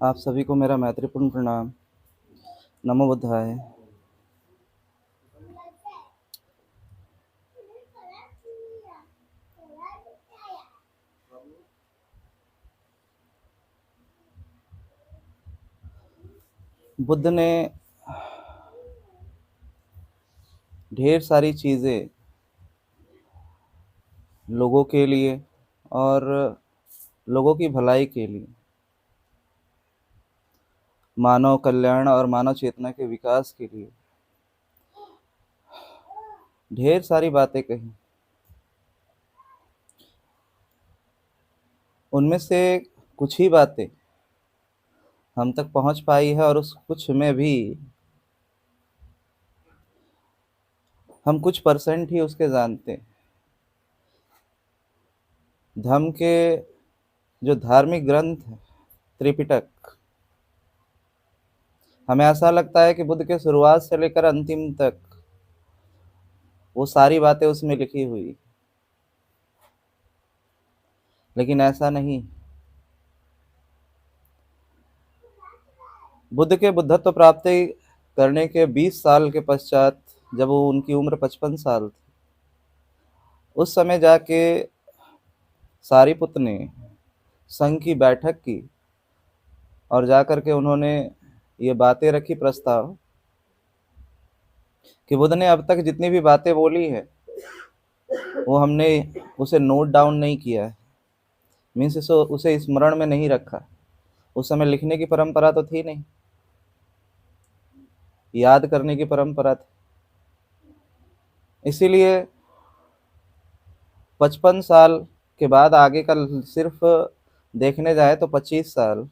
आप सभी को मेरा मैत्रीपूर्ण प्रणाम। नमो बुद्धाय। बुद्ध ने ढेर सारी चीज़ें लोगों के लिए और लोगों की भलाई के लिए, मानव कल्याण और मानव चेतना के विकास के लिए ढेर सारी बातें कही। उनमें से कुछ ही बातें हम तक पहुंच पाई है और उस कुछ में भी हम कुछ परसेंट ही उसके जानते हैं। धर्म के जो धार्मिक ग्रंथ है त्रिपिटक, हमें ऐसा लगता है कि बुद्ध के शुरुआत से लेकर अंतिम तक वो सारी बातें उसमें लिखी हुई, लेकिन ऐसा नहीं। बुद्ध के बुद्धत्व प्राप्ति करने के 20 साल के पश्चात, जब वो उनकी उम्र 55 साल थी, उस समय जाके सारिपुत ने संघ की बैठक की और जाकर के उन्होंने ये बातें रखी प्रस्ताव कि बुद्ध ने अब तक जितनी भी बातें बोली है वो हमने उसे नोट डाउन नहीं किया है, मीन्स उसे स्मरण में नहीं रखा। उस समय लिखने की परंपरा तो थी नहीं, याद करने की परंपरा थी। इसीलिए 55 साल के बाद आगे का सिर्फ देखने जाए तो 25 साल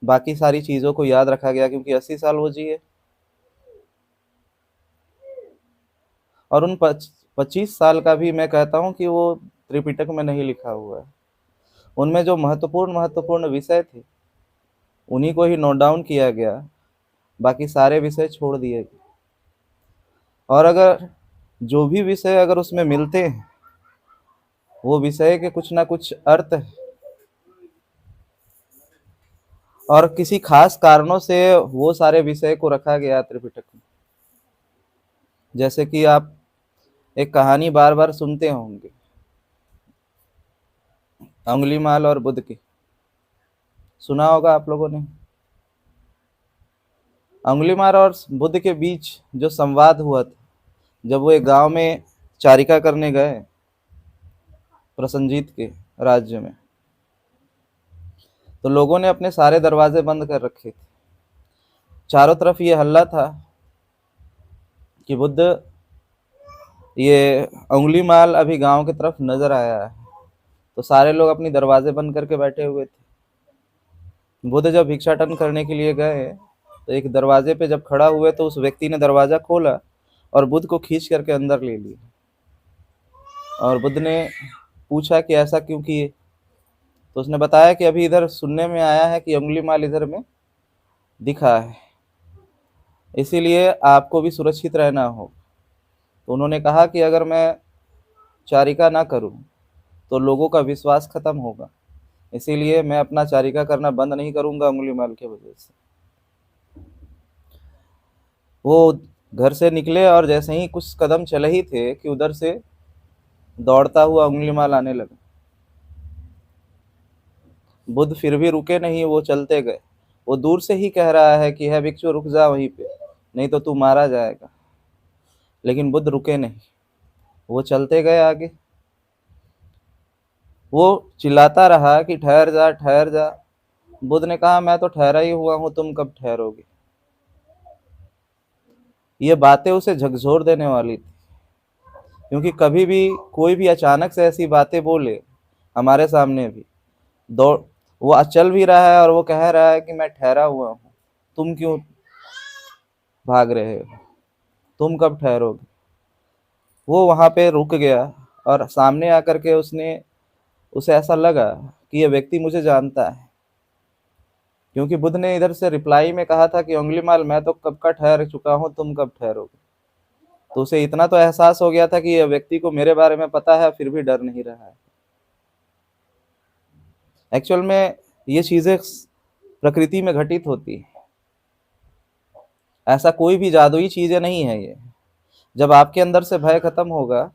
बाकी सारी चीज़ों को याद रखा गया, क्योंकि 80 साल वो जिए और उन 25 साल का भी मैं कहता हूँ कि वो त्रिपिटक में नहीं लिखा हुआ है। उनमें जो महत्वपूर्ण विषय थे उन्हीं को ही नोट डाउन किया गया, बाकी सारे विषय छोड़ दिए गए। और अगर जो भी विषय अगर उसमें मिलते हैं वो विषय के कुछ ना कुछ अर्थ है और किसी खास कारणों से वो सारे विषय को रखा गया त्रिपिटक में। जैसे कि आप एक कहानी बार बार सुनते होंगे, अंगुलीमाल और बुद्ध की, सुना होगा आप लोगों ने। अंगुलीमाल और बुद्ध के बीच जो संवाद हुआ था, जब वो एक गांव में चारिका करने गए प्रसन्नजीत के राज्य में, तो लोगों ने अपने सारे दरवाजे बंद कर रखे थे। चारों तरफ ये हल्ला था कि बुद्ध, ये अंगुलीमाल अभी गांव की तरफ नजर आया है। तो सारे लोग अपनी दरवाजे बंद करके बैठे हुए थे। बुद्ध जब भिक्षाटन करने के लिए गए तो एक दरवाजे पे जब खड़ा हुए तो उस व्यक्ति ने दरवाजा खोला और बुद्ध को खींच करके अंदर ले लिया। और बुद्ध ने पूछा कि ऐसा क्यों किए, तो उसने बताया कि अभी इधर सुनने में आया है कि अंगुलीमाल इधर में दिखा है, इसीलिए आपको भी सुरक्षित रहना हो। तो उन्होंने कहा कि अगर मैं चारिका ना करूं तो लोगों का विश्वास खत्म होगा, इसीलिए मैं अपना चारिका करना बंद नहीं करूंगा अंगुलीमाल की वजह से। वो घर से निकले और जैसे ही कुछ कदम चले ही थे कि उधर से दौड़ता हुआ अंगुलीमाल आने लगा। बुद्ध फिर भी रुके नहीं, वो चलते गए। वो दूर से ही कह रहा है कि है भिक्षु रुक जा वहीं पे, नहीं तो तू मारा जाएगा। लेकिन बुद्ध रुके नहीं, वो चलते गए आगे। वो चिल्लाता रहा कि ठहर जा ठहर जा। बुद्ध ने कहा मैं तो ठहरा ही हुआ हूं, तुम कब ठहरोगे। ये बातें उसे झकझोर देने वाली थी, क्योंकि कभी भी कोई भी अचानक से ऐसी बातें बोले हमारे सामने भी, दौड़, वो चल भी रहा है और वो कह रहा है कि मैं ठहरा हुआ हूँ, तुम क्यों भाग रहे हो, तुम कब ठहरोगे। वो वहां पे रुक गया और सामने आकर के उसे ऐसा लगा कि ये व्यक्ति मुझे जानता है, क्योंकि बुद्ध ने इधर से रिप्लाई में कहा था कि अंगुलीमाल मैं तो कब का ठहर चुका हूँ, तुम कब ठहरोगे। तो उसे इतना तो एहसास हो गया था कि यह व्यक्ति को मेरे बारे में पता है, फिर भी डर नहीं रहा है। एक्चुअल में ये चीजें प्रकृति में घटित होती है। ऐसा कोई भी जादुई चीजें नहीं है ये। जब आपके अंदर से भय खत्म होगा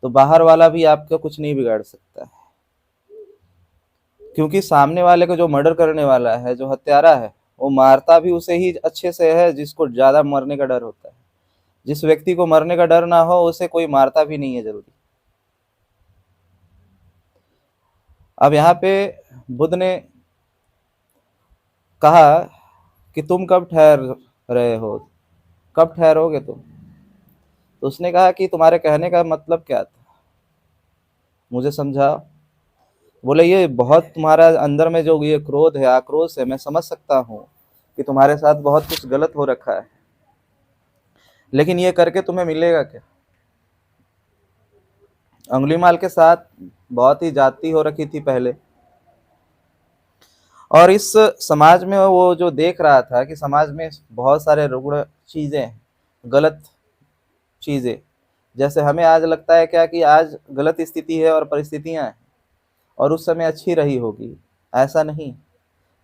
तो बाहर वाला भी आपका कुछ नहीं बिगाड़ सकता है, क्योंकि सामने वाले को जो मर्डर करने वाला है, जो हत्यारा है, वो मारता भी उसे ही अच्छे से है जिसको ज्यादा मरने का डर होता है। जिस व्यक्ति को मरने का डर ना हो उसे कोई मारता भी नहीं है जल्दी। अब यहाँ पे बुद्ध ने कहा कि तुम कब ठहर रहे हो, कब ठहरोगे तुम? तो उसने कहा कि तुम्हारे कहने का मतलब क्या था, मुझे समझाओ। बोले ये बहुत तुम्हारा अंदर में जो ये क्रोध है, आक्रोश है, मैं समझ सकता हूँ कि तुम्हारे साथ बहुत कुछ गलत हो रखा है, लेकिन ये करके तुम्हें मिलेगा क्या? अंगुलीमाल के साथ बहुत ही जाति हो रखी थी पहले, और इस समाज में वो जो देख रहा था कि समाज में बहुत सारे रुग्ण चीजें, गलत चीजें, जैसे हमें आज लगता है क्या कि आज गलत स्थिति है और परिस्थितियां हैं और उस समय अच्छी रही होगी, ऐसा नहीं।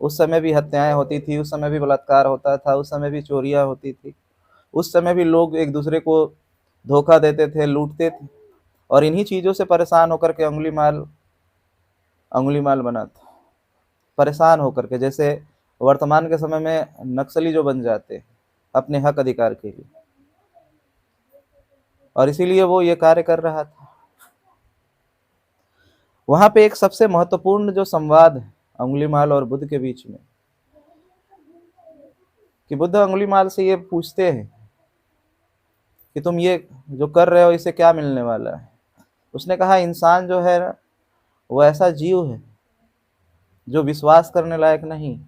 उस समय भी हत्याएं होती थी, उस समय भी बलात्कार होता था, उस समय भी चोरियां होती थी, उस समय भी लोग एक दूसरे को धोखा देते थे, लूटते थे, और इन्हीं चीजों से परेशान होकर के अंगुलीमाल बना था। परेशान होकर के, जैसे वर्तमान के समय में नक्सली जो बन जाते हैं अपने हक अधिकार के लिए, और इसीलिए वो ये कार्य कर रहा था। वहां पे एक सबसे महत्वपूर्ण जो संवाद है अंगुलीमाल और बुद्ध के बीच में, कि बुद्ध अंगुलीमाल से ये पूछते हैं कि तुम ये जो कर रहे हो इससे क्या मिलने वाला है? उसने कहा इंसान जो है वो ऐसा जीव है जो विश्वास करने लायक नहीं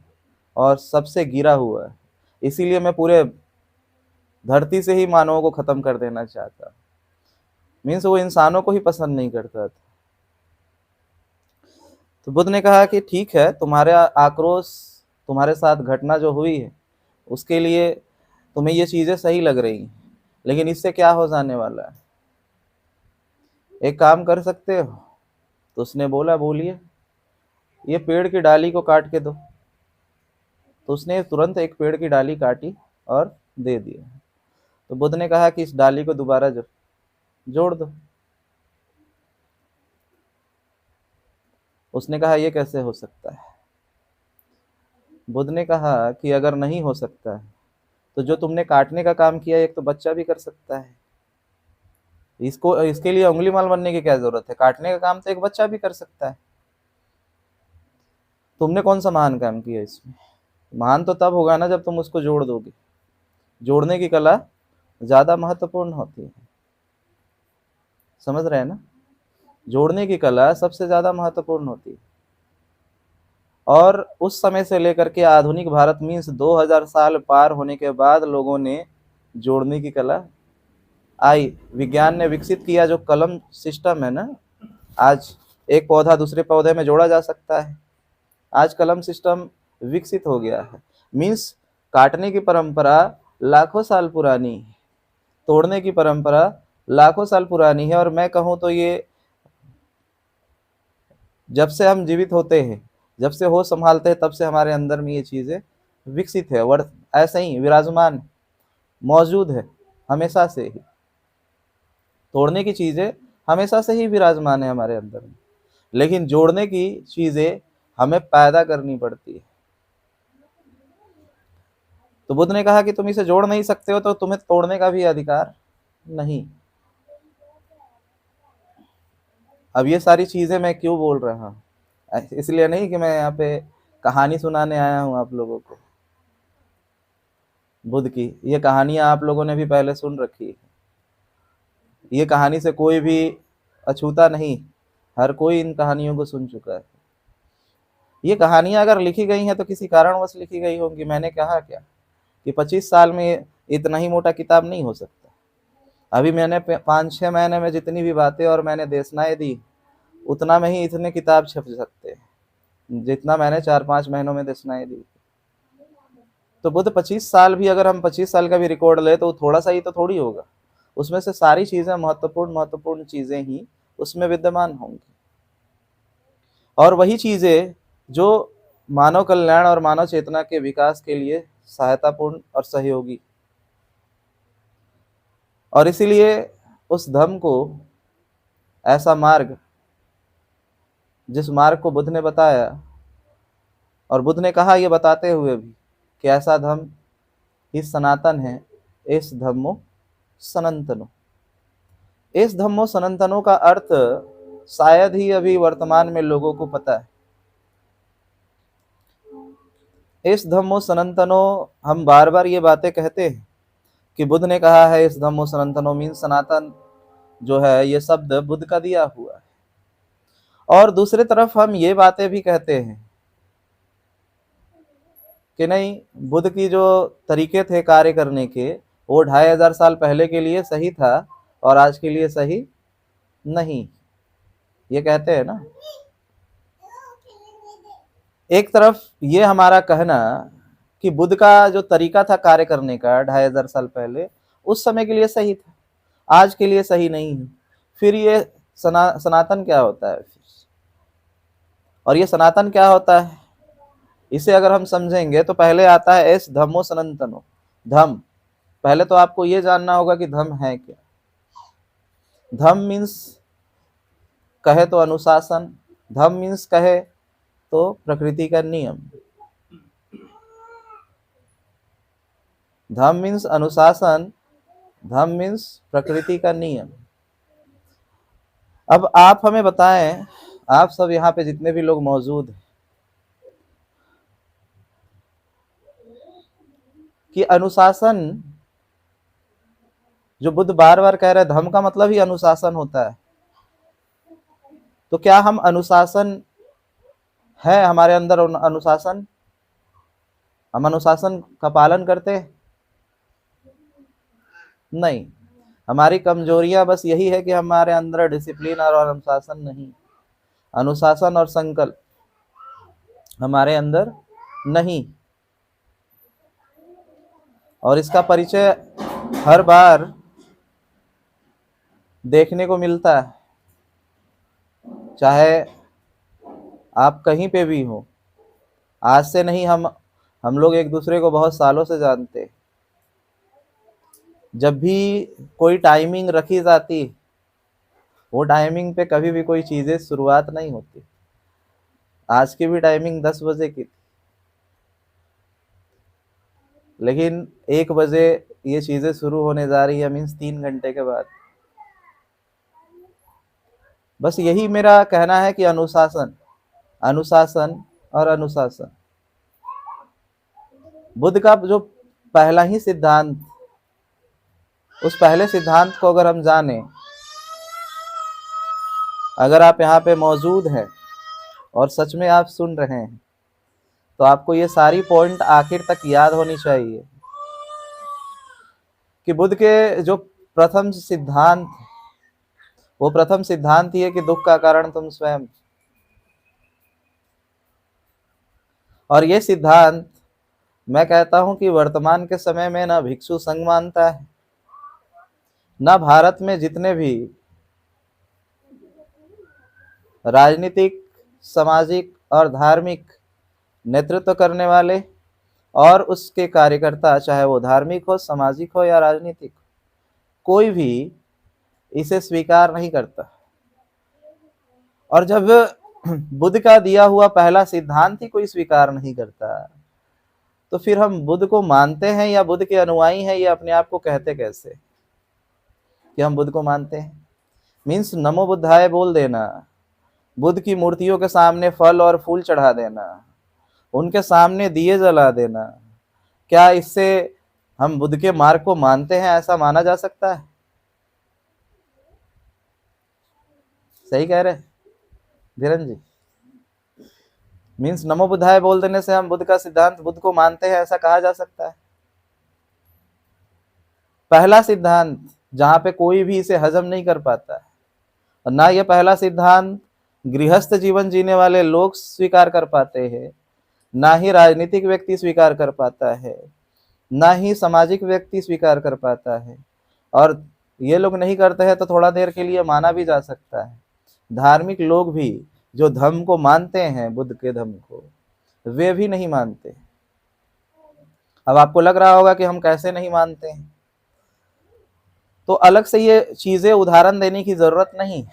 और सबसे गिरा हुआ है, इसीलिए मैं पूरे धरती से ही मानवों को खत्म कर देना चाहता। मीन्स वो इंसानों को ही पसंद नहीं करता था। तो बुद्ध ने कहा कि ठीक है, तुम्हारे आक्रोश, तुम्हारे साथ घटना जो हुई है उसके लिए तुम्हें ये चीजें सही लग रही हैं, लेकिन इससे क्या हो जाने वाला है? एक काम कर सकते हो? तो उसने बोला बोलिए। ये पेड़ की डाली को काट के दो। तो उसने तुरंत एक पेड़ की डाली काटी और दे दिया। तो बुद्ध ने कहा कि इस डाली को दोबारा जोड़ दो। उसने कहा ये कैसे हो सकता है? बुद्ध ने कहा कि अगर नहीं हो सकता है तो जो तुमने काटने का काम किया एक तो बच्चा भी कर सकता है। इसके लिए अंगुलीमाल बनने की क्या जरूरत है? काटने का काम तो एक बच्चा भी कर सकता है। तुमने कौन सा महान काम किया इसमें? महान तो तब होगा ना जब तुम उसको जोड़ दोगे। जोड़ने की कला ज्यादा महत्वपूर्ण होती है, समझ रहे हैं ना? जोड़ने की कला सबसे ज्यादा महत्वपूर्ण होती है। और उस समय से लेकर के आधुनिक भारत मीन्स 2000 साल पार होने के बाद लोगों ने जोड़ने की कला आई। विज्ञान ने विकसित किया जो कलम सिस्टम है ना, आज एक पौधा दूसरे पौधे में जोड़ा जा सकता है। आज कलम सिस्टम विकसित हो गया है। मीन्स काटने की परंपरा लाखों साल पुरानी है, तोड़ने की परंपरा लाखों साल पुरानी है। और मैं कहूँ तो ये जब से हम जीवित होते हैं, जब से होश संभालते हैं, तब से हमारे अंदर में ये चीजें विकसित है, ऐसे ही विराजमान मौजूद है हमेशा से ही। तोड़ने की चीजें हमेशा से ही विराजमान है हमारे अंदर में, लेकिन जोड़ने की चीजें हमें पैदा करनी पड़ती है। तो बुद्ध ने कहा कि तुम इसे जोड़ नहीं सकते हो तो तुम्हें तोड़ने का भी अधिकार नहीं। अब ये सारी चीजें मैं क्यों बोल रहा हूँ? इसलिए नहीं कि मैं यहाँ पे कहानी सुनाने आया हूँ आप लोगों को बुद्ध की। ये कहानियां आप लोगों ने भी पहले सुन रखी है। ये कहानी से कोई भी अछूता नहीं, हर कोई इन कहानियों को सुन चुका है। ये कहानियां अगर लिखी गई हैं तो किसी कारणवश लिखी गई होंगी। मैंने कहा क्या कि 25 साल में इतना ही मोटा किताब नहीं हो सकता। अभी मैंने 5-6 महीने में जितनी भी बातें और मैंने देशनाएं दी, उतना में ही इतने किताब छप सकते हैं जितना मैंने 4-5 महीनों में देशनाएं दी। तो बुद्ध 25 साल भी, अगर हम 25 साल का भी रिकॉर्ड ले तो थोड़ा सा ही तो थोड़ी होगा। उसमें से सारी चीजें महत्वपूर्ण चीजें ही उसमें विद्यमान होंगी, और वही चीजें जो मानव कल्याण और मानव चेतना के विकास के लिए सहायतापूर्ण और सहयोगी, और इसीलिए उस धम्म को, ऐसा मार्ग जिस मार्ग को बुद्ध ने बताया, और बुद्ध ने कहा ये बताते हुए भी कि ऐसा धम्म ही सनातन है, इस धम्मो सनातनो। इस धम्मो सनातनो का अर्थ शायद ही अभी वर्तमान में लोगों को पता है। इस धम्मो सनातनो, हम बार बार ये बातें कहते हैं कि बुद्ध ने कहा है इस धम्मो सनातनो, मीन सनातन जो है ये शब्द बुद्ध का दिया हुआ है। और दूसरी तरफ हम ये बातें भी कहते हैं कि नहीं, बुद्ध की जो तरीके थे कार्य करने के, वो 2500 साल पहले के लिए सही था और आज के लिए सही नहीं, ये कहते हैं ना। एक तरफ ये हमारा कहना कि बुद्ध का जो तरीका था कार्य करने का 2500 साल पहले, उस समय के लिए सही था, आज के लिए सही नहीं है। फिर ये सनातन क्या होता है? और ये सनातन क्या होता है, इसे अगर हम समझेंगे तो पहले आता है एस धम्मो सनातनो। धम्म, पहले तो आपको ये जानना होगा कि धम्म है क्या। धम्म मीन्स कहे तो अनुशासन, धम्म मीन्स कहे तो प्रकृति का नियम। धम्म मीन्स अनुशासन, धम्म मीन्स प्रकृति का नियम। अब आप हमें बताएं, आप सब यहाँ पे जितने भी लोग मौजूद हैं, कि अनुशासन जो बुद्ध बार बार कह रहे हैं, धम्म का मतलब ही अनुशासन होता है। तो क्या हम अनुशासन है हमारे अंदर अनुशासन? हम अनुशासन का पालन करते हैं? नहीं, हमारी कमजोरियां बस यही है कि हमारे अंदर डिसिप्लिन और अनुशासन नहीं, अनुशासन और संकल्प हमारे अंदर नहीं। और इसका परिचय हर बार देखने को मिलता है, चाहे आप कहीं पे भी हो। आज से नहीं, हम लोग एक दूसरे को बहुत सालों से जानते हैं। जब भी कोई टाइमिंग रखी जाती, वो टाइमिंग पे कभी भी कोई चीजें शुरुआत नहीं होती। आज की भी टाइमिंग 10 बजे की थी, लेकिन 1 बजे ये चीजें शुरू होने जा रही है, मीन्स 3 घंटे के बाद। बस यही मेरा कहना है कि अनुशासन, अनुशासन और अनुशासन। बुद्ध का जो पहला ही सिद्धांत, उस पहले सिद्धांत को अगर हम जाने, अगर आप यहाँ पे मौजूद हैं और सच में आप सुन रहे हैं, तो आपको ये सारी पॉइंट आखिर तक याद होनी चाहिए कि बुद्ध के जो प्रथम सिद्धांत, वो प्रथम सिद्धांत ही है कि दुख का कारण तुम स्वयं। और ये सिद्धांत मैं कहता हूं कि वर्तमान के समय में ना भिक्षु संघ मानता है, ना भारत में जितने भी राजनीतिक, सामाजिक और धार्मिक नेतृत्व करने वाले और उसके कार्यकर्ता, चाहे वो धार्मिक हो, सामाजिक हो या राजनीतिक, कोई भी इसे स्वीकार नहीं करता। और जब बुद्ध का दिया हुआ पहला सिद्धांत ही कोई स्वीकार नहीं करता, तो फिर हम बुद्ध को मानते हैं या बुद्ध के अनुयायी हैं, ये अपने आप को कहते कैसे कि हम बुद्ध को मानते हैं? मीन्स नमो बुद्धाय बोल देना, बुद्ध की मूर्तियों के सामने फल और फूल चढ़ा देना, उनके सामने दिए जला देना, क्या इससे हम बुद्ध के मार्ग को मानते हैं, ऐसा माना जा सकता है? सही कह रहे धीरन जी? मीन्स नमो बुद्धाय बोल देने से हम बुद्ध का सिद्धांत, बुद्ध को मानते हैं, ऐसा कहा जा सकता है? पहला सिद्धांत जहां पे कोई भी इसे हजम नहीं कर पाता है, और ना ये पहला सिद्धांत गृहस्थ जीवन जीने वाले लोग स्वीकार कर पाते हैं, ना ही राजनीतिक व्यक्ति स्वीकार कर पाता है, ना ही सामाजिक व्यक्ति स्वीकार कर पाता है। और ये लोग नहीं करते हैं तो थोड़ा देर के लिए माना भी जा सकता है। धार्मिक लोग भी जो धम्म को मानते हैं, बुद्ध के धम्म को, वे भी नहीं मानते। अब आपको लग रहा होगा कि हम कैसे नहीं मानते हैं, तो अलग से ये चीजें उदाहरण देने की जरूरत नहीं,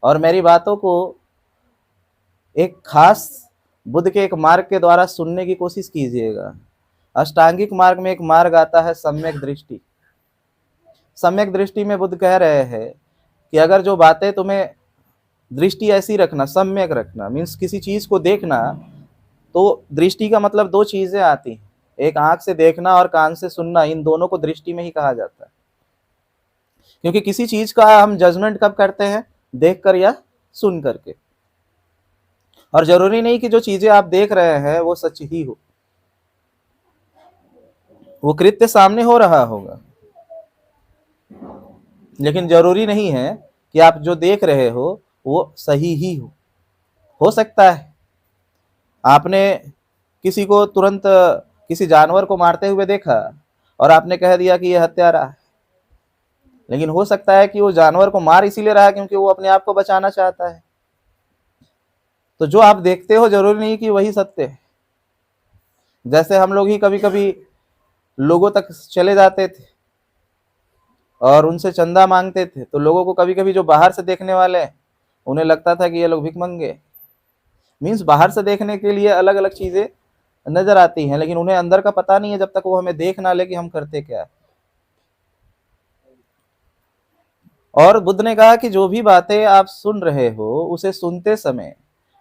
और मेरी बातों को एक खास बुद्ध के एक मार्ग के द्वारा सुनने की कोशिश कीजिएगा। अष्टांगिक मार्ग में एक मार्ग आता है सम्यक दृष्टि। सम्यक दृष्टि में बुद्ध कह रहे हैं कि अगर जो बातें तुम्हें दृष्टि ऐसी रखना, सम्यक रखना मीन्स किसी चीज को देखना, तो दृष्टि का मतलब दो चीजें आती हैं, एक आंख से देखना और कान से सुनना, इन दोनों को दृष्टि में ही कहा जाता है। क्योंकि किसी चीज का हम जजमेंट कब करते हैं? देखकर या सुन करके। और जरूरी नहीं कि जो चीजें आप देख रहे हैं वो सच ही हो, वो कृत्य सामने हो रहा होगा, लेकिन जरूरी नहीं है कि आप जो देख रहे हो वो सही ही हो सकता है आपने किसी को तुरंत किसी जानवर को मारते हुए देखा और आपने कह दिया कि ये हत्यारा है, लेकिन हो सकता है कि वो जानवर को मार इसीलिए रहा है क्योंकि वो अपने आप को बचाना चाहता है। तो जो आप देखते हो जरूरी नहीं कि वही सत्य है। जैसे हम लोग ही कभी कभी लोगों तक चले जाते थे और उनसे चंदा मांगते थे, तो लोगों को कभी कभी जो बाहर से देखने वाले हैं उन्हें लगता था कि ये लोग भिखमंगे। मीन्स बाहर से देखने के लिए अलग अलग चीजें नजर आती हैं, लेकिन उन्हें अंदर का पता नहीं है जब तक वो हमें देख ना ले कि हम करते क्या है। और बुद्ध ने कहा कि जो भी बातें आप सुन रहे हो उसे सुनते समय,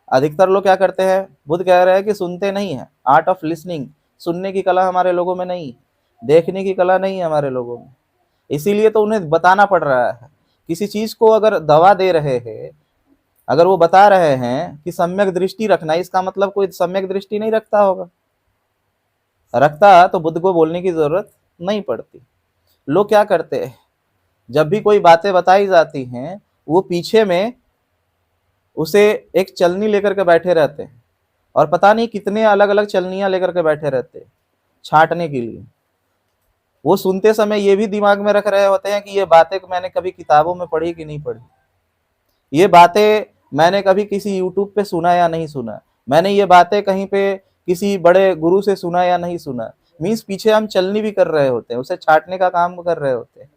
अधिकतर लोग क्या करते हैं, बुद्ध कह रहे हैं कि सुनते नहीं है। आर्ट ऑफ लिसनिंग, सुनने की कला हमारे लोगों में नहीं, देखने की कला नहीं है हमारे लोगों में। इसीलिए तो उन्हें बताना पड़ रहा है। किसी चीज को अगर दवा दे रहे हैं, अगर वो बता रहे हैं कि सम्यक दृष्टि रखना, इसका मतलब कोई सम्यक दृष्टि नहीं रखता होगा। रखता तो बुद्ध को बोलने की जरूरत नहीं पड़ती। लोग क्या करते हैं, जब भी कोई बातें बताई जाती हैं वो पीछे में उसे एक चलनी लेकर के बैठे रहते हैं, और पता नहीं कितने अलग अलग चलनियां लेकर के बैठे रहते हैं छांटने के लिए। वो सुनते समय ये भी दिमाग में रख रहे होते हैं कि ये बातें मैंने कभी किताबों में पढ़ी कि नहीं पढ़ी, ये बातें मैंने कभी किसी यूट्यूब पे सुना या नहीं सुना, मैंने ये बातें कहीं पे किसी बड़े गुरु से सुना या नहीं सुना। मीन्स पीछे हम चलनी भी कर रहे होते हैं, उसे छांटने का काम कर रहे होते हैं,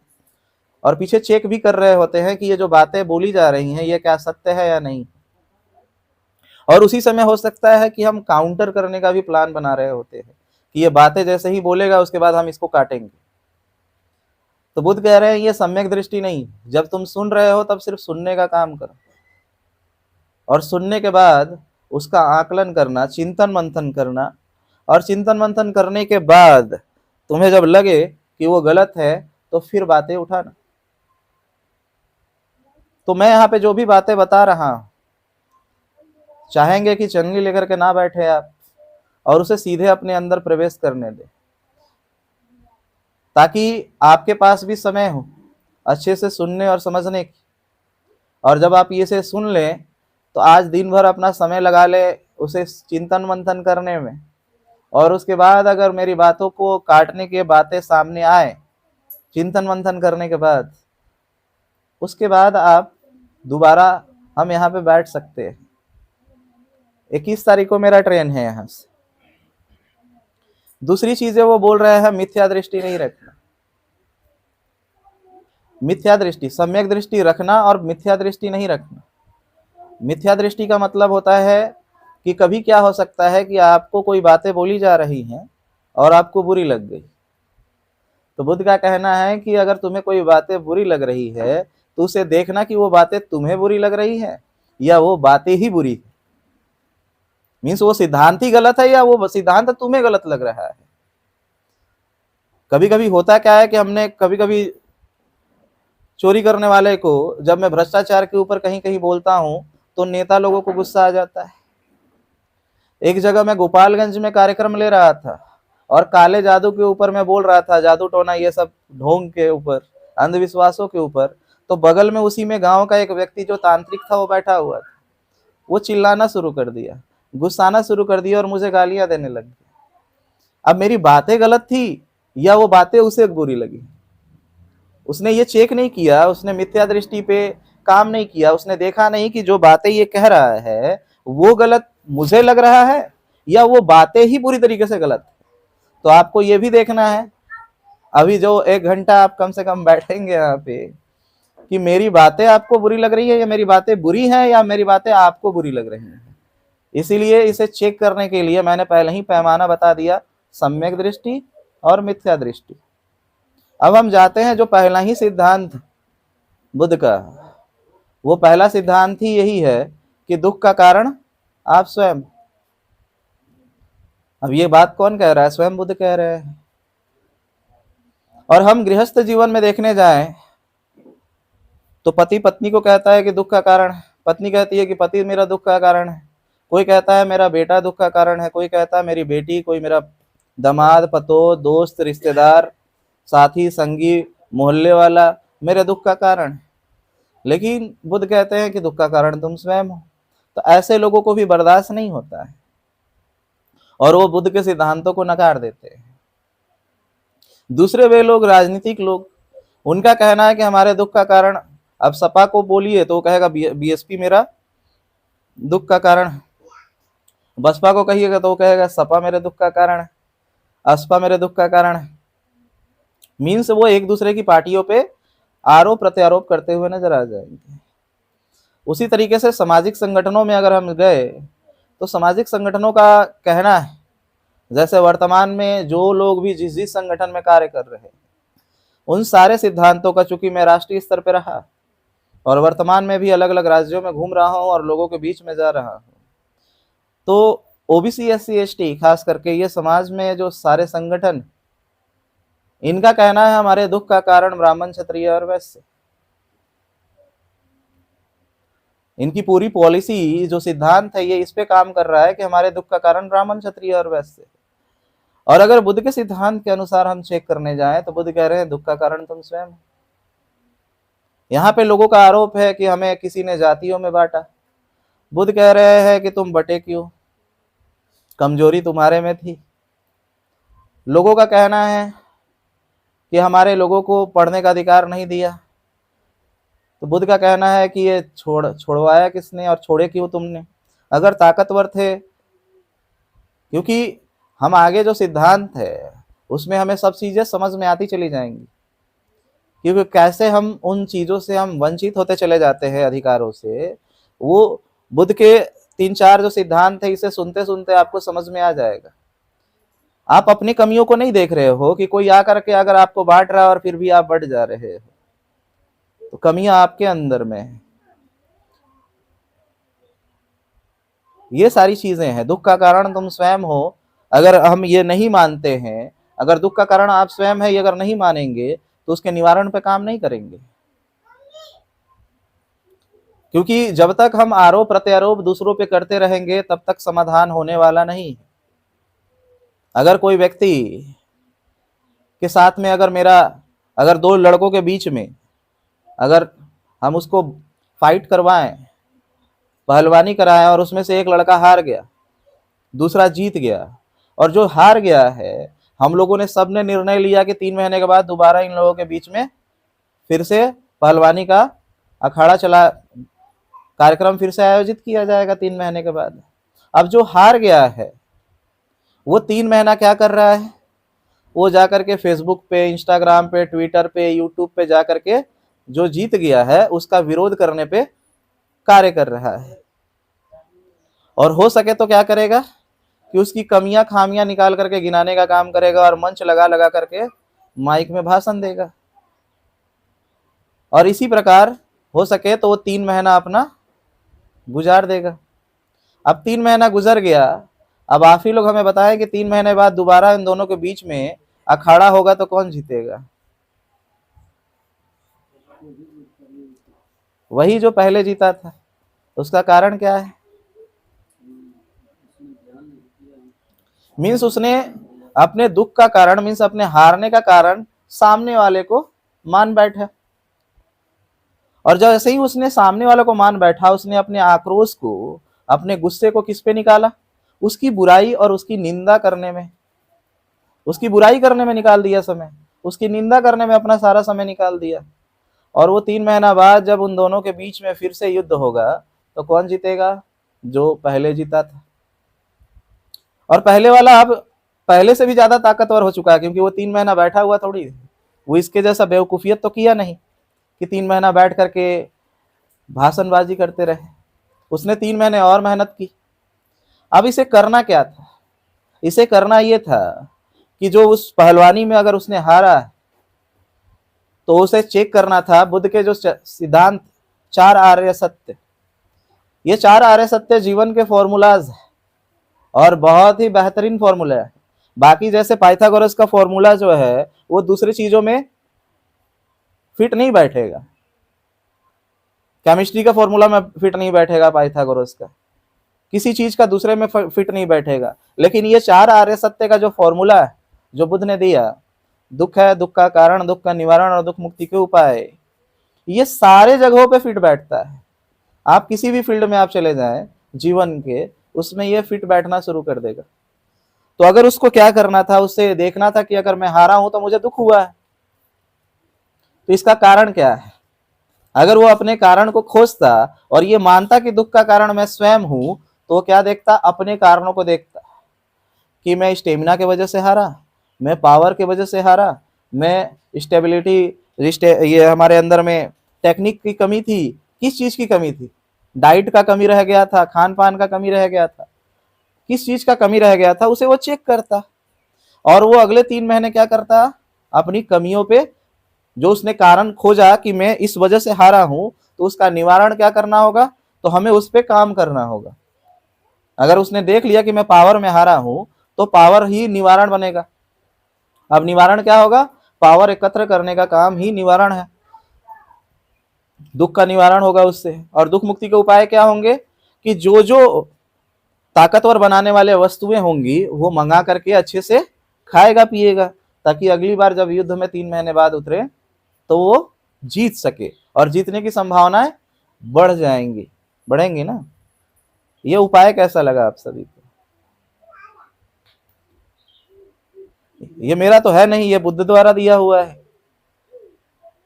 और पीछे चेक भी कर रहे होते हैं कि ये जो बातें बोली जा रही हैं ये क्या सत्य है या नहीं। और उसी समय हो सकता है कि हम काउंटर करने का भी प्लान बना रहे होते हैं कि ये बातें जैसे ही बोलेगा उसके बाद हम इसको काटेंगे। तो बुद्ध कह रहे हैं ये सम्यक दृष्टि नहीं। जब तुम सुन रहे हो तब सिर्फ सुनने का काम करो, और सुनने के बाद उसका आकलन करना, चिंतन मंथन करना, और चिंतन मंथन करने के बाद तुम्हें जब लगे कि वो गलत है तो फिर बातें उठाना। तो मैं यहाँ पे जो भी बातें बता रहा हूं, चाहेंगे कि चंगली लेकर के ना बैठे आप और उसे सीधे अपने अंदर प्रवेश करने दे, ताकि आपके पास भी समय हो अच्छे से सुनने और समझने की। और जब आप ये से सुन लें तो आज दिन भर अपना समय लगा ले उसे चिंतन मंथन करने में, और उसके बाद अगर मेरी बातों को काटने की बातें सामने आए चिंतन मंथन करने के बाद, उसके बाद आप दोबारा हम यहाँ पे बैठ सकते हैं। 21 तारीख को मेरा ट्रेन है यहाँ से। दूसरी चीजें वो बोल रहे हैं मिथ्या दृष्टि नहीं रखना। मिथ्या दृष्टि, सम्यक दृष्टि रखना और मिथ्या दृष्टि नहीं रखना। मिथ्या दृष्टि का मतलब होता है कि कभी क्या हो सकता है कि आपको कोई बातें बोली जा रही हैं और आपको बुरी लग गई। तो बुद्ध का कहना है कि अगर तुम्हें कोई बातें बुरी लग रही है तो उसे देखना कि वो बातें तुम्हें बुरी लग रही है या वो बातें ही बुरी है। मीन्स वो सिद्धांत ही गलत है या वो सिद्धांत तुम्हें गलत लग रहा है। कभी कभी होता क्या है कि हमने कभी कभी चोरी करने वाले को जब मैं भ्रष्टाचार के ऊपर कहीं कहीं बोलता हूं तो नेता लोगों को गुस्सा आ जाता है। एक जगह मैं गोपालगंज में कार्यक्रम ले रहा था और काले जादू के ऊपर मैं बोल रहा था, जादू टोना ये सब ढोंग के ऊपर, अंधविश्वासों के ऊपर। तो बगल में उसी में गांव का एक व्यक्ति जो तांत्रिक था वो बैठा हुआ था, वो चिल्लाना शुरू कर दिया, गुस्साना शुरू कर दिया और मुझे गालियां देने लग गया। अब मेरी बातें गलत थी या वो बातें उसे बुरी लगी? उसने ये चेक नहीं किया, उसने मिथ्या दृष्टि पे काम नहीं किया, उसने देखा नहीं कि जो बातें ये कह रहा है वो गलत मुझे लग रहा है या वो बातें ही पूरी तरीके से गलत है। तो आपको ये भी देखना है, अभी जो 1 घंटा आप कम से कम बैठेंगे यहाँ पे, कि मेरी बातें आपको बुरी लग रही है या मेरी बातें बुरी हैं या मेरी बातें आपको बुरी लग रही हैं। इसीलिए इसे चेक करने के लिए मैंने पहले ही पैमाना बता दिया, सम्यक दृष्टि और मिथ्या दृष्टि। अब हम जाते हैं जो पहला ही सिद्धांत बुद्ध का, वो पहला सिद्धांत ही यही है कि दुख का कारण आप स्वयं। अब ये बात कौन कह रहा है? स्वयं बुद्ध कह रहे हैं। और हम गृहस्थ जीवन में देखने जाएं तो पति पत्नी को कहता है कि दुख का कारण है, पत्नी कहती है कि पति मेरा दुख का कारण है, कोई कहता है मेरा बेटा दुख का कारण है, कोई कहता है मेरी बेटी, कोई मेरा दामाद, पतोह, दोस्त, रिश्तेदार, साथी, संगी, मोहल्ले वाला मेरे दुख का कारण है। लेकिन बुद्ध कहते हैं कि दुख का कारण तुम स्वयं हो। तो ऐसे लोगों को भी बर्दाश्त नहीं होता है और वो बुद्ध के सिद्धांतों को नकार देते हैं। दूसरे वे लोग, राजनीतिक लोग, उनका कहना है कि हमारे दुख का कारण, अब सपा को बोलिए तो वो कहेगा बीएसपी मेरा दुख का कारण है, बसपा को कहिएगा तो वो कहेगा सपा मेरे दुख का कारण है, असपा मेरे दुख का कारण है। मीन्स वो एक दूसरे की पार्टियों पे आरोप प्रत्यारोप करते हुए नजर आ जाएंगे। उसी तरीके से सामाजिक संगठनों में अगर हम गए तो सामाजिक संगठनों का कहना है, जैसे वर्तमान में जो लोग भी जिस जिस संगठन में कार्य कर रहे हैं, उन सारे सिद्धांतों का, चूंकि मैं राष्ट्रीय स्तर पर रहा और वर्तमान में भी अलग अलग राज्यों में घूम रहा हूं और लोगों के बीच में जा रहा हूं, तो ओबीसी, एससी, एसटी, खास करके ये समाज में जो सारे संगठन, इनका कहना है हमारे दुख का कारण ब्राह्मण, क्षत्रिय और वैश्य। इनकी पूरी पॉलिसी जो सिद्धांत है ये इस पे काम कर रहा है कि हमारे दुख का कारण ब्राह्मण, क्षत्रिय और वैश्य। और अगर बुद्ध के सिद्धांत के अनुसार हम चेक करने जाएं तो बुद्ध कह रहे हैं दुख का कारण तुम स्वयं। यहाँ पे लोगों का आरोप है कि हमें किसी ने जातियों में बांटा। बुद्ध कह रहे हैं कि तुम बटे क्यों, कमजोरी तुम्हारे में थी। लोगों का कहना है कि हमारे लोगों को पढ़ने का अधिकार नहीं दिया, तो बुद्ध का कहना है कि ये छोड़वाया किसने और छोड़े क्यों तुमने? अगर ताकतवर थे, क्योंकि हम आगे जो सिद्धांत है उसमें हमें सब चीजें समझ में आती चली जाएंगी, क्योंकि कैसे हम उन चीजों से हम वंचित होते चले जाते हैं, अधिकारों से। वो बुद्ध के 3-4 जो सिद्धांत है, इसे सुनते सुनते आपको समझ में आ जाएगा। आप अपनी कमियों को नहीं देख रहे हो कि कोई आकर के अगर आपको बांट रहा है और फिर भी आप बढ़ जा रहे हो, तो कमियां आपके अंदर में है। ये सारी चीजें हैं। दुख का कारण तुम स्वयं हो, अगर हम ये नहीं मानते हैं, अगर दुख का कारण आप स्वयं है ये अगर नहीं मानेंगे तो उसके निवारण पे काम नहीं करेंगे। क्योंकि जब तक हम आरोप प्रत्यारोप दूसरों पे करते रहेंगे तब तक समाधान होने वाला नहीं। अगर कोई व्यक्ति के साथ में अगर 2 लड़कों के बीच में अगर हम उसको फाइट करवाएं, पहलवानी कराएं, और उसमें से एक लड़का हार गया, दूसरा जीत गया, और जो हार गया है, हम लोगों ने सबने निर्णय लिया कि 3 महीने के बाद दोबारा इन लोगों के बीच में फिर से पहलवानी का अखाड़ा कार्यक्रम फिर से आयोजित किया जाएगा 3 महीने के बाद। अब जो हार गया है वो 3 महीना क्या कर रहा है? वो जाकर के फेसबुक पे, इंस्टाग्राम पे, ट्विटर पे, यूट्यूब पे जाकर के जो जीत गया है उसका विरोध करने पे कार्य कर रहा है। और हो सके तो क्या करेगा कि उसकी कमियां खामियां निकाल करके गिनाने का काम करेगा और मंच लगा लगा करके माइक में भाषण देगा। और इसी प्रकार हो सके तो वो 3 महीना अपना गुजार देगा। अब 3 महीना गुजर गया, अब आप ही लोग हमें बताएं कि 3 महीने बाद दोबारा इन दोनों के बीच में अखाड़ा होगा तो कौन जीतेगा? वही जो पहले जीता था। उसका कारण क्या है? मीन्स उसने अपने दुख का कारण, मीन्स अपने हारने का कारण सामने वाले को मान बैठा। और जैसे ही उसने सामने वाले को मान बैठा, उसने अपने आक्रोश को, अपने गुस्से को किस पे निकाला? उसकी बुराई और उसकी निंदा करने में। उसकी बुराई करने में निकाल दिया समय, उसकी निंदा करने में अपना सारा समय निकाल दिया। और वो 3 महीना बाद जब उन दोनों के बीच में फिर से युद्ध होगा तो कौन जीतेगा? जो पहले जीता था। और पहले वाला अब पहले से भी ज्यादा ताकतवर हो चुका है, क्योंकि वो 3 महीना बैठा हुआ थोड़ी, वो इसके जैसा बेवकूफियत तो किया नहीं कि 3 महीना बैठ करके भाषणबाजी करते रहे। उसने 3 महीने और मेहनत की। अब इसे करना क्या था? इसे करना ये था कि जो उस पहलवानी में अगर उसने हारा तो उसे चेक करना था बुद्ध के जो सिद्धांत 4 आर्य सत्य, ये 4 आर्य सत्य जीवन के फॉर्मूलाज है और बहुत ही बेहतरीन फॉर्मूला है। बाकी जैसे पाइथागोरस का फॉर्मूला जो है वो दूसरी चीजों में फिट नहीं बैठेगा, केमिस्ट्री का फॉर्मूला में फिट नहीं बैठेगा, पाइथागोरस का किसी चीज का दूसरे में फिट नहीं बैठेगा। लेकिन ये 4 आर्य सत्य का जो फॉर्मूला है जो बुद्ध ने दिया, दुख है, दुख का कारण, दुख का निवारण और दुख मुक्ति के उपाय, ये सारे जगहों पे फिट बैठता है। आप किसी भी फील्ड में आप चले जाएं जीवन के, उसमें ये फिट बैठना शुरू कर देगा। तो अगर उसको क्या करना था, उसे देखना था कि अगर मैं हारा हूं तो मुझे दुख हुआ है, तो इसका कारण क्या है। अगर वो अपने कारण को खोजता और ये मानता कि दुख का कारण मैं स्वयं हूं, तो वो क्या देखता, अपने कारणों को देखता कि मैं स्टेमिना की वजह से हारा, मैं पावर की वजह से हारा, मैं स्टेबिलिटी, ये हमारे अंदर में टेक्निक की कमी थी, किस चीज की कमी थी, डाइट का कमी रह गया था, खान पान का कमी रह गया था, किस चीज का कमी रह गया था, उसे वो चेक करता। और वो अगले 3 महीने क्या करता, अपनी कमियों पे जो उसने कारण खोजा कि मैं इस वजह से हारा हूं, तो उसका निवारण क्या करना होगा, तो हमें उस पर काम करना होगा। अगर उसने देख लिया कि मैं पावर में हारा हूं, तो पावर ही निवारण बनेगा। अब निवारण क्या होगा, पावर एकत्र करने का काम ही निवारण है, दुख का निवारण होगा उससे। और दुख मुक्ति के उपाय क्या होंगे कि जो जो ताकतवर बनाने वाले वस्तुएं होंगी वो मंगा करके अच्छे से खाएगा पिएगा, ताकि अगली बार जब युद्ध में 3 महीने बाद उतरे तो वो जीत सके, और जीतने की संभावनाएं बढ़ जाएंगी, बढ़ेंगी ना। ये उपाय कैसा लगा आप सभी को? ये मेरा तो है नहीं, ये बुद्ध द्वारा दिया हुआ है,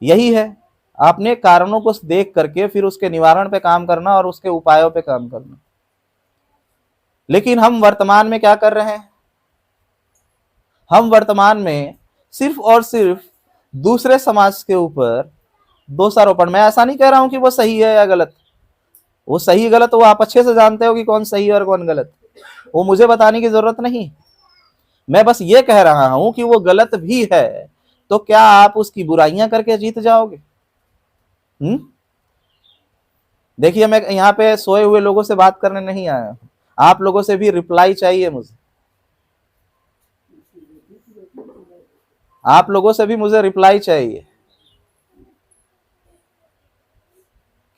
यही है। आपने कारणों को देख करके फिर उसके निवारण पे काम करना और उसके उपायों पे काम करना। लेकिन हम वर्तमान में क्या कर रहे हैं, हम वर्तमान में सिर्फ और सिर्फ दूसरे समाज के ऊपर दोषारोपण। मैं ऐसा नहीं कह रहा हूं कि वो सही है या गलत, वो सही गलत वो आप अच्छे से जानते हो कि कौन सही है और कौन गलत, वो मुझे बताने की जरूरत नहीं। मैं बस ये कह रहा हूं कि वो गलत भी है, तो क्या आप उसकी बुराइयां करके जीत जाओगे? देखिए, मैं यहाँ पे सोए हुए लोगों से बात करने नहीं आया हूं, आप लोगों से भी रिप्लाई चाहिए मुझे, आप लोगों से भी मुझे रिप्लाई चाहिए,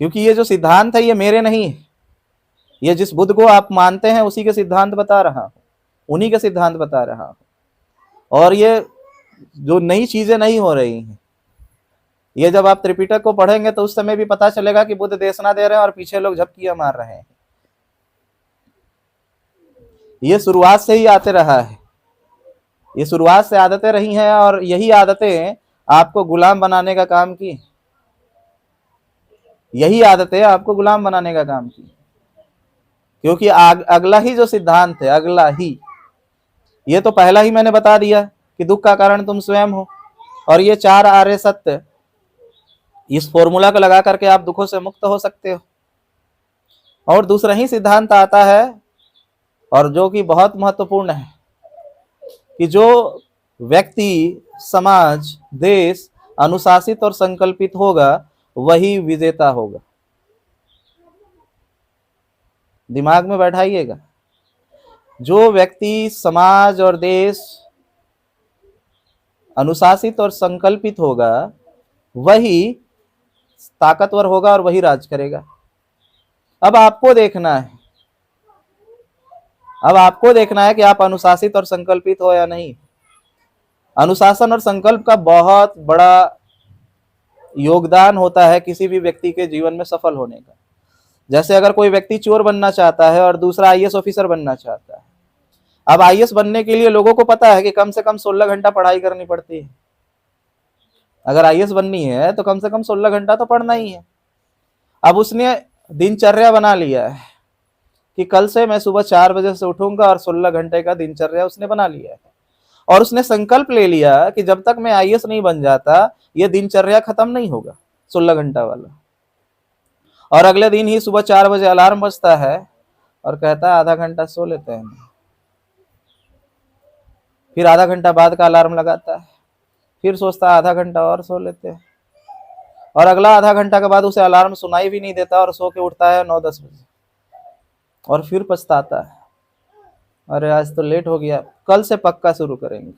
क्योंकि ये जो सिद्धांत है ये मेरे नहीं है, ये जिस बुद्ध को आप मानते हैं उसी के सिद्धांत बता रहा हूं, उन्हीं के सिद्धांत बता रहा हूं। और ये जो नई चीजें नहीं हो रही हैं, ये जब आप त्रिपिटक को पढ़ेंगे तो उस समय भी पता चलेगा कि बुद्ध देशना दे रहे हैं और पीछे लोग झपकियां मार रहे हैं। ये शुरुआत से ही आते रहा है, ये शुरुआत से आदतें रही हैं, और यही आदतें आपको गुलाम बनाने का काम की, यही आदतें आपको गुलाम बनाने का काम की। क्योंकि अगला ही जो सिद्धांत है, अगला ही, ये तो पहला ही मैंने बता दिया कि दुख का कारण तुम स्वयं हो, और ये 4 आर्य सत्य, इस फॉर्मूला को लगा करके आप दुखों से मुक्त हो सकते हो। और दूसरा ही सिद्धांत आता है, और जो कि बहुत महत्वपूर्ण है, कि जो व्यक्ति, समाज, देश अनुशासित और संकल्पित होगा वही विजेता होगा। दिमाग में बैठाइएगा, जो व्यक्ति, समाज और देश अनुशासित और संकल्पित होगा वही ताकतवर होगा और वही राज करेगा। अब आपको देखना है, अब आपको देखना है कि आप अनुशासित और संकल्पित हो या नहीं। अनुशासन और संकल्प का बहुत बड़ा योगदान होता है किसी भी व्यक्ति के जीवन में सफल होने का। जैसे अगर कोई व्यक्ति चोर बनना चाहता है और दूसरा आईएएस ऑफिसर बनना चाहता है, अब आईएएस बनने के लिए लोगों को पता है कि कम से कम 16 घंटा पढ़ाई करनी पड़ती है। अगर आईएएस बननी है तो कम से कम 16 घंटा तो पढ़ना ही है। अब उसने दिनचर्या बना लिया है कि कल से मैं सुबह 4 बजे से उठूंगा और 16 घंटे का दिनचर्या उसने बना लिया है। और उसने संकल्प ले लिया कि जब तक मैं आईएएस नहीं बन जाता ये दिनचर्या खत्म नहीं होगा 16 घंटा वाला। और अगले दिन ही सुबह 4 बजे अलार्म बजता है और कहता है आधा घंटा सो लेते हैं। फिर आधा घंटा बाद का अलार्म लगाता है, फिर सोचता है आधा घंटा और सो लेते हैं, और अगला आधा घंटा के बाद उसे अलार्म सुनाई भी नहीं देता और सो के उठता है 9-10 बजे, और फिर पछताता है अरे आज तो लेट हो गया, कल से पक्का शुरू करेंगे।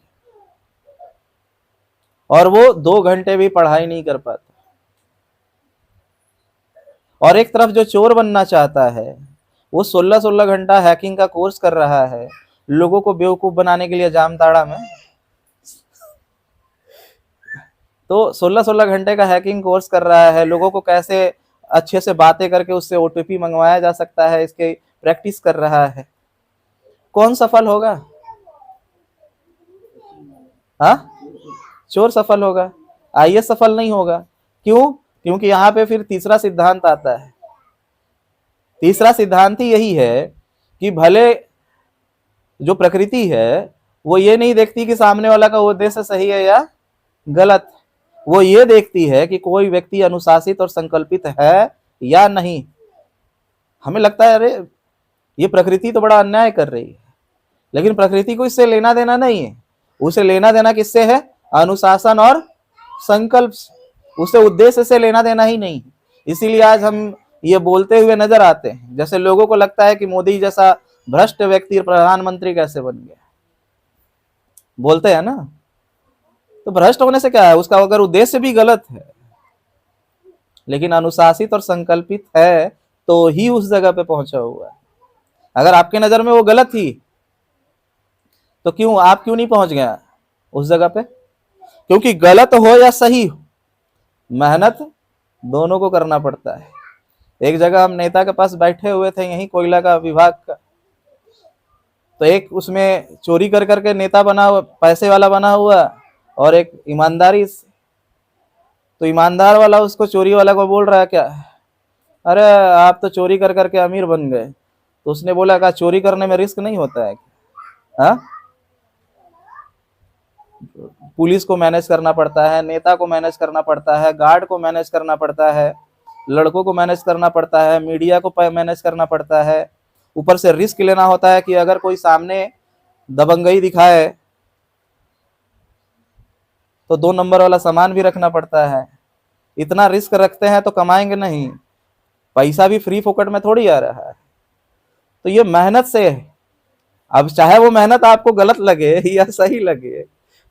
और वो 2 घंटे भी पढ़ाई नहीं कर पाता। और एक तरफ जो चोर बनना चाहता है वो 16-16 घंटा हैकिंग का कोर्स कर रहा है, लोगों को बेवकूफ बनाने के लिए जामताड़ा में। तो 16-16 घंटे का हैकिंग कोर्स कर रहा है, लोगों को कैसे अच्छे से बातें करके उससे ओटीपी मंगवाया जा सकता है इसके प्रैक्टिस कर रहा है। कौन सफल होगा? हाँ, चोर सफल होगा, आईएएस सफल नहीं होगा। क्यों? क्योंकि यहाँ पे फिर तीसरा सिद्धांत आता है। तीसरा सिद्धांत ही यही है कि भले जो प्रकृति है वो ये नहीं देखती कि सामने वाला का उद्देश्य सही है या गलत, वो ये देखती है कि कोई व्यक्ति अनुशासित और संकल्पित है या नहीं। हमें लगता है अरे ये प्रकृति तो बड़ा अन्याय कर रही है, लेकिन प्रकृति को इससे लेना देना नहीं है। उसे लेना देना किससे है? अनुशासन और संकल्प से। उसे उद्देश्य से लेना देना ही नहीं। इसीलिए आज हम ये बोलते हुए नजर आते हैं, जैसे लोगों को लगता है कि मोदी जैसा भ्रष्ट व्यक्ति प्रधानमंत्री कैसे बन गया, बोलते हैं ना। तो भ्रष्ट होने से क्या है? उसका अगर उद्देश्य भी गलत है लेकिन अनुशासित और संकल्पित है तो ही उस जगह पे पहुंचा हुआ है। अगर आपके नजर में वो गलत थी तो क्यों आप क्यों नहीं पहुंच गया उस जगह पे? क्योंकि गलत हो या सही हो, मेहनत दोनों को करना पड़ता है। एक जगह हम नेता के पास बैठे हुए थे, यही कोयला का विभाग का, तो एक उसमें चोरी कर करके नेता बना हुआ, पैसे वाला बना हुआ, और एक ईमानदारी से। तो ईमानदार वाला उसको चोरी वाला को बोल रहा है क्या, अरे आप तो चोरी कर करके अमीर बन गए। तो उसने बोला क्या चोरी करने में रिस्क नहीं होता है? हाँ, पुलिस को मैनेज करना पड़ता है, नेता को मैनेज करना पड़ता है, गार्ड को मैनेज करना पड़ता है, लड़कों को मैनेज करना पड़ता है, मीडिया को मैनेज करना पड़ता है, ऊपर से रिस्क लेना होता है कि अगर कोई सामने दबंगई दिखाए तो 2 नंबर वाला सामान भी रखना पड़ता है। इतना रिस्क रखते हैं तो कमाएंगे नहीं, पैसा भी फ्री फोकट में थोड़ी आ रहा है। तो ये मेहनत से है। अब चाहे वो मेहनत आपको गलत लगे या सही लगे,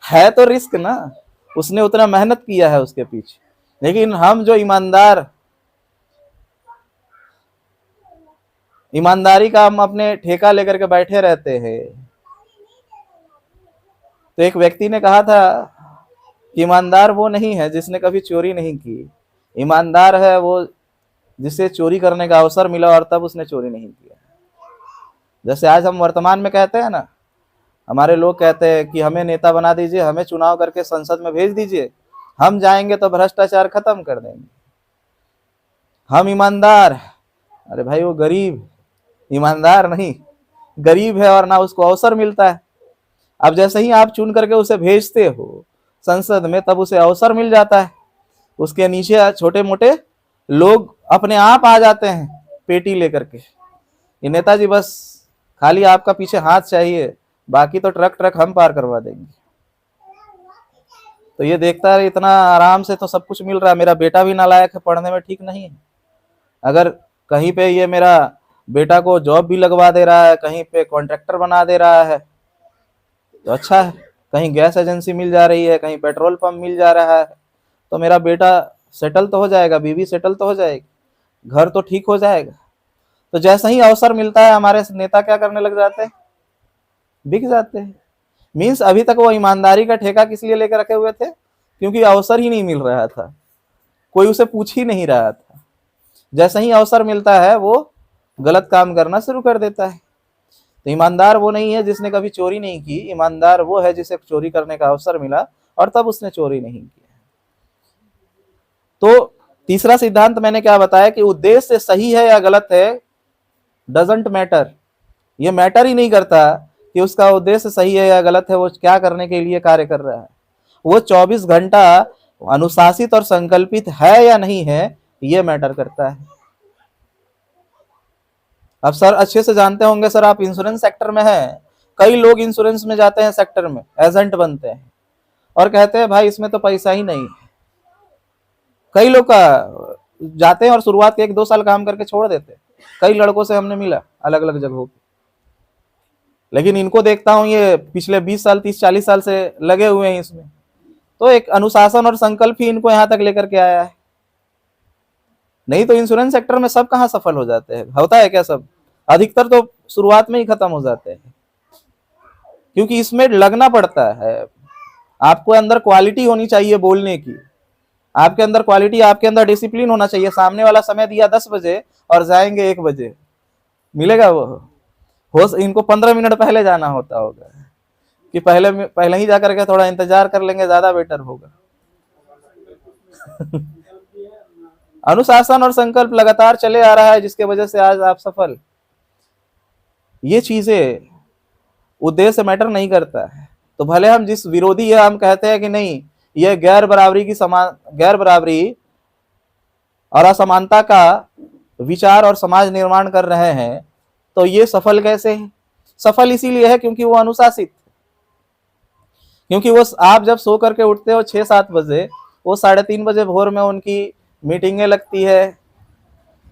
है तो रिस्क ना, उसने उतना मेहनत किया है उसके पीछे। लेकिन हम जो ईमानदारी का हम अपने ठेका लेकर के बैठे रहते हैं। तो एक व्यक्ति ने कहा था कि ईमानदार वो नहीं है जिसने कभी चोरी नहीं की, ईमानदार है वो जिसे चोरी करने का अवसर मिला और तब उसने चोरी नहीं किया। जैसे आज हम वर्तमान में कहते हैं ना, हमारे लोग कहते हैं कि हमें नेता बना दीजिए, हमें चुनाव करके संसद में भेज दीजिए, हम जाएंगे तो भ्रष्टाचार खत्म कर देंगे, हम ईमानदार। अरे भाई वो गरीब, ईमानदार नहीं, गरीब है और ना उसको अवसर मिलता है। अब जैसे ही आप चुन करके उसे भेजते हो संसद में, तब उसे अवसर मिल जाता है। उसके नीचे छोटे मोटे लोग अपने आप आ जाते हैं पेटी लेकर के, ये नेताजी बस खाली आपका पीछे हाथ चाहिए, बाकी तो ट्रक ट्रक हम पार करवा देंगे। तो ये देखता है इतना आराम से तो सब कुछ मिल रहा है, मेरा बेटा भी नालायक है, पढ़ने में ठीक नहीं है, अगर कहीं पे ये मेरा बेटा को जॉब भी लगवा दे रहा है, कहीं पे कॉन्ट्रैक्टर बना दे रहा है तो अच्छा है, कहीं गैस एजेंसी मिल जा रही है, कहीं पेट्रोल पंप मिल जा रहा है, तो मेरा बेटा सेटल तो हो जाएगा, बीवी सेटल तो हो जाएगी, घर तो ठीक हो जाएगा। तो जैसा ही अवसर मिलता है हमारे नेता क्या करने लग जाते हैं, बिक जाते हैं। मीन्स अभी तक वो ईमानदारी का ठेका किस लिए लेकर रखे हुए थे? क्योंकि अवसर ही नहीं मिल रहा था, कोई उसे पूछ ही नहीं रहा था। जैसा ही अवसर मिलता है वो गलत काम करना शुरू कर देता है। तो ईमानदार वो नहीं है जिसने कभी चोरी नहीं की, ईमानदार वो है जिसे चोरी करने का अवसर मिला और तब उसने चोरी नहीं किया। तो तीसरा सिद्धांत मैंने क्या बताया कि उद्देश्य सही है या गलत है, डजंट मैटर। ये मैटर ही नहीं करता कि उसका उद्देश्य सही है या गलत है, वो क्या करने के लिए कार्य कर रहा है। वो 24 घंटा अनुशासित और संकल्पित है या नहीं है, ये मैटर करता है। अब सर अच्छे से जानते होंगे, सर आप इंश्योरेंस सेक्टर में हैं, कई लोग इंश्योरेंस में जाते हैं सेक्टर में, एजेंट बनते हैं और कहते हैं भाई इसमें तो पैसा ही नहीं है। कई लोग का जाते हैं और शुरुआत के 1-2 साल काम करके छोड़ देते हैं। कई लड़कों से हमने मिला अलग अलग जगहों पे, लेकिन इनको देखता हूं ये पिछले 20 साल 30-40 साल से लगे हुए हैं इसमें। तो एक अनुशासन और संकल्प ही इनको यहां तक लेकर के आया है। नहीं तो इंश्योरेंस सेक्टर में सब कहां सफल हो जाते हैं, होता है क्या? सब अधिकतर तो शुरुआत में ही खत्म हो जाते हैं, क्योंकि इसमें लगना पड़ता है। आपको अंदर क्वालिटी होनी चाहिए बोलने की, आपके अंदर क्वालिटी, आपके अंदर डिसिप्लिन होना चाहिए। सामने वाला समय दिया 10 बजे और जाएंगे 1 बजे, मिलेगा वो? हो इनको 15 मिनट पहले जाना होता होगा कि पहले ही जाकर के थोड़ा इंतजार कर लेंगे, ज्यादा बेटर होगा। अनुशासन और संकल्प लगातार चले आ रहा है, जिसके वजह से आज आप सफल। ये चीजें उद्देश्य मैटर नहीं करता है। तो भले हम जिस विरोधी है, हम कहते हैं कि नहीं ये गैर बराबरी और असमानता का विचार और समाज निर्माण कर रहे हैं, तो ये सफल कैसे है? सफल इसीलिए है क्योंकि वो अनुशासित, क्योंकि वो आप जब सो करके उठते हो 6-7 बजे, वो 3:30 बजे भोर में उनकी मीटिंगें लगती है,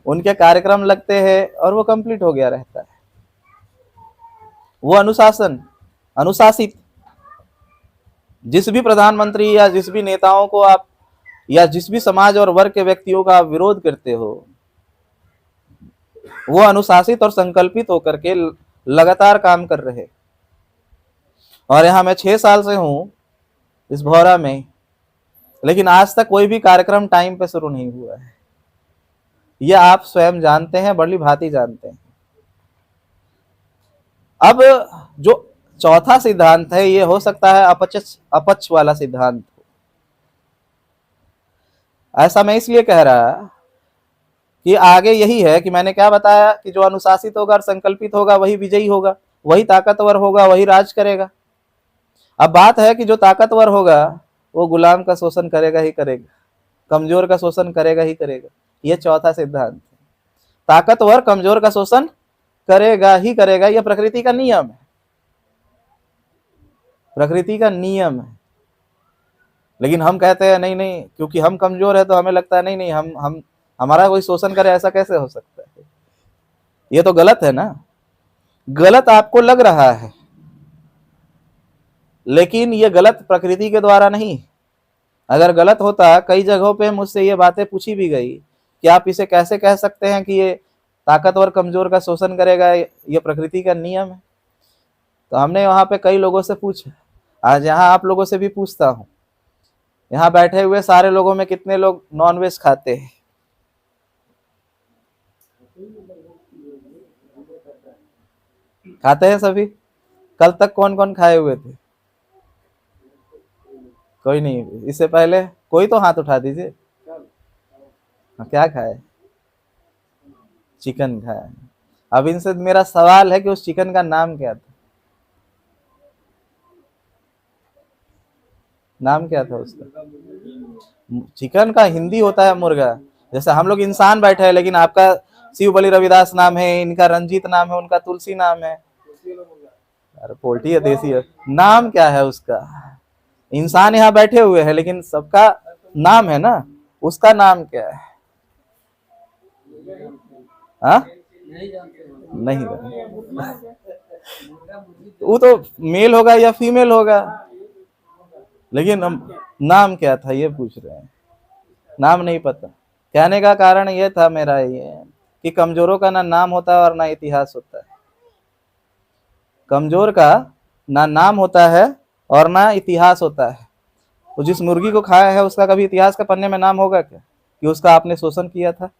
उनके कार्यक्रम लगते हैं और वो कंप्लीट हो गया रहता है। वो अनुशासित। जिस भी प्रधानमंत्री या जिस भी नेताओं को आप, या जिस भी समाज और वर्ग के व्यक्तियों का आप विरोध करते हो, वो अनुशासित और संकल्पित होकर के लगातार काम कर रहे। और यहां मैं 6 साल से हूं इस भौरा में, लेकिन आज तक कोई भी कार्यक्रम टाइम पे शुरू नहीं हुआ है। ये आप स्वयं जानते हैं, बड़ी भांति जानते हैं। अब जो चौथा सिद्धांत है, ये हो सकता है अपच वाला सिद्धांत। ऐसा मैं इसलिए कह रहा कि आगे यही है कि मैंने क्या बताया कि जो अनुशासित होगा और संकल्पित होगा वही विजयी होगा, वही ताकतवर होगा, वही राज करेगा। अब बात है कि जो ताकतवर होगा वो गुलाम का शोषण करेगा ही करेगा, कमजोर का शोषण करेगा ही करेगा। यह चौथा सिद्धांत है। ताकतवर कमजोर का शोषण करेगा ही करेगा, यह प्रकृति का नियम है, प्रकृति का नियम है। लेकिन हम कहते हैं नहीं नहीं, क्योंकि हम कमजोर है तो हमें लगता है नहीं नहीं, हम हमारा कोई शोषण करे, ऐसा कैसे हो सकता है? ये तो गलत है ना। गलत आपको लग रहा है, लेकिन ये गलत प्रकृति के द्वारा नहीं। अगर गलत होता, कई जगहों पे मुझसे ये बातें पूछी भी गई कि आप इसे कैसे कह सकते हैं कि ये ताकतवर कमजोर का शोषण करेगा, ये प्रकृति का नियम है। तो हमने वहां पे कई लोगों से पूछा, आज यहाँ आप लोगों से भी पूछता हूँ, यहाँ बैठे हुए सारे लोगों में कितने लोग नॉनवेज खाते हैं? खाते हैं सभी? कल तक कौन कौन खाए हुए थे? कोई नहीं। इससे पहले कोई तो हाथ उठा दीजिए। क्या खाए? चिकन खाया। अब इनसे मेरा सवाल है कि उस चिकन का नाम क्या था? नाम क्या था उसका? चिकन का हिंदी होता है मुर्गा। जैसे हम लोग इंसान बैठे हैं, लेकिन आपका शिव बलि रविदास नाम है, इनका रंजीत नाम है, उनका तुलसी नाम है। अरे पोल्ट्री है, देसी है, नाम क्या है उसका? इंसान यहाँ बैठे हुए हैं, लेकिन सबका नाम है ना, उसका नाम क्या है? हाँ? नहीं, वो तो मेल होगा या फीमेल होगा, लेकिन हम नाम क्या था ये पूछ रहे हैं। नाम नहीं पता। कहने का कारण ये था मेरा ये कि कमजोरों का ना नाम होता है और ना इतिहास होता है। कमजोर का ना नाम होता है और ना इतिहास होता है। तो जिस मुर्गी को खाया है उसका कभी इतिहास के पन्ने में नाम होगा क्या कि उसका आपने शोषण किया था?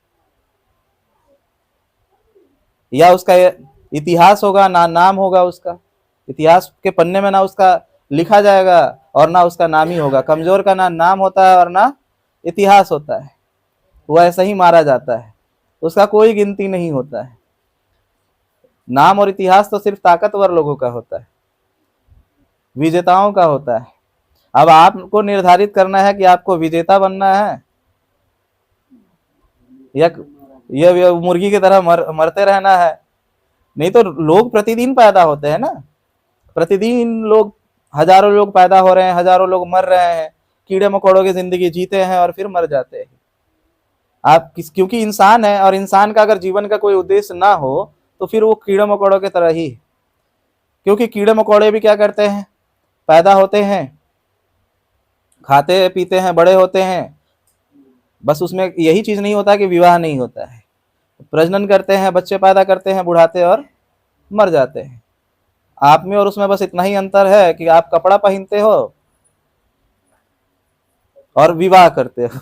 या उसका इतिहास होगा, ना नाम होगा उसका। इतिहास के पन्ने में ना उसका लिखा जाएगा और ना उसका नाम ही होगा। कमजोर का ना नाम होता है और ना इतिहास होता है, वो ऐसा ही मारा जाता है, उसका कोई गिनती नहीं होता है। नाम और इतिहास तो सिर्फ ताकतवर लोगों का होता है, विजेताओं का होता है। अब आपको निर्धारित करना है कि आपको विजेता बनना है या ये मुर्गी की तरह मरते रहना है। नहीं तो लोग प्रतिदिन पैदा होते हैं ना, प्रतिदिन लोग, हजारों लोग पैदा हो रहे हैं, हजारों लोग मर रहे हैं, कीड़े मकोड़ों की जिंदगी जीते हैं और फिर मर जाते हैं। क्योंकि इंसान है, और इंसान का अगर जीवन का कोई उद्देश्य ना हो तो फिर वो कीड़े मकोड़ों की तरह ही, क्योंकि कीड़े मकोड़े भी क्या करते हैं, पैदा होते हैं, खाते पीते हैं, बड़े होते हैं, बस उसमें यही चीज नहीं होता कि विवाह नहीं होता है, प्रजनन करते हैं, बच्चे पैदा करते हैं, बुढ़ाते और मर जाते हैं। आप में और उसमें बस इतना ही अंतर है कि आप कपड़ा पहनते हो और विवाह करते हो,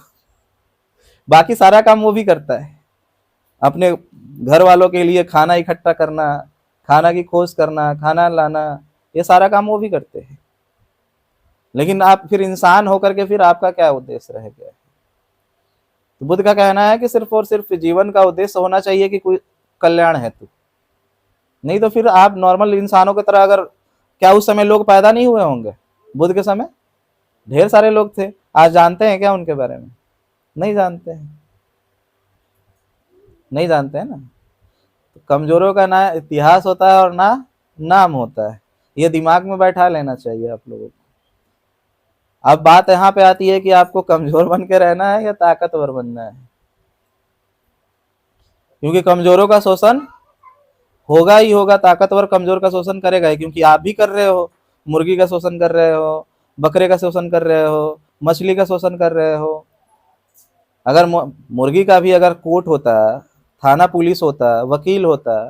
बाकी सारा काम वो भी करता है। अपने घर वालों के लिए खाना इकट्ठा करना, खाना की खोज करना, खाना लाना, ये सारा काम वो भी करते हैं। लेकिन आप फिर इंसान होकर के फिर आपका क्या उद्देश्य रह गया? तो बुद्ध का कहना है कि सिर्फ और सिर्फ जीवन का उद्देश्य होना चाहिए कि कोई कल्याण है तो, नहीं तो फिर आप नॉर्मल इंसानों की तरह, अगर क्या उस समय लोग पैदा नहीं हुए होंगे? बुद्ध के समय ढेर सारे लोग थे। आज जानते हैं क्या उनके बारे में? नहीं जानते हैं, नहीं जानते हैं ना। तो कमजोरों का ना इतिहास होता है और ना नाम होता है, ये दिमाग में बैठा लेना चाहिए आप लोगों को। अब बात यहाँ पे आती है कि आपको कमजोर बन के रहना है या ताकतवर बनना है, क्योंकि कमजोरों का शोषण होगा ही होगा, ताकतवर कमजोर का शोषण करेगा ही, क्योंकि आप भी कर रहे हो, मुर्गी का शोषण कर रहे हो, बकरे का शोषण कर रहे हो, मछली का शोषण कर रहे हो। अगर मुर्गी का भी अगर कोर्ट होता, थाना पुलिस होता, वकील होता,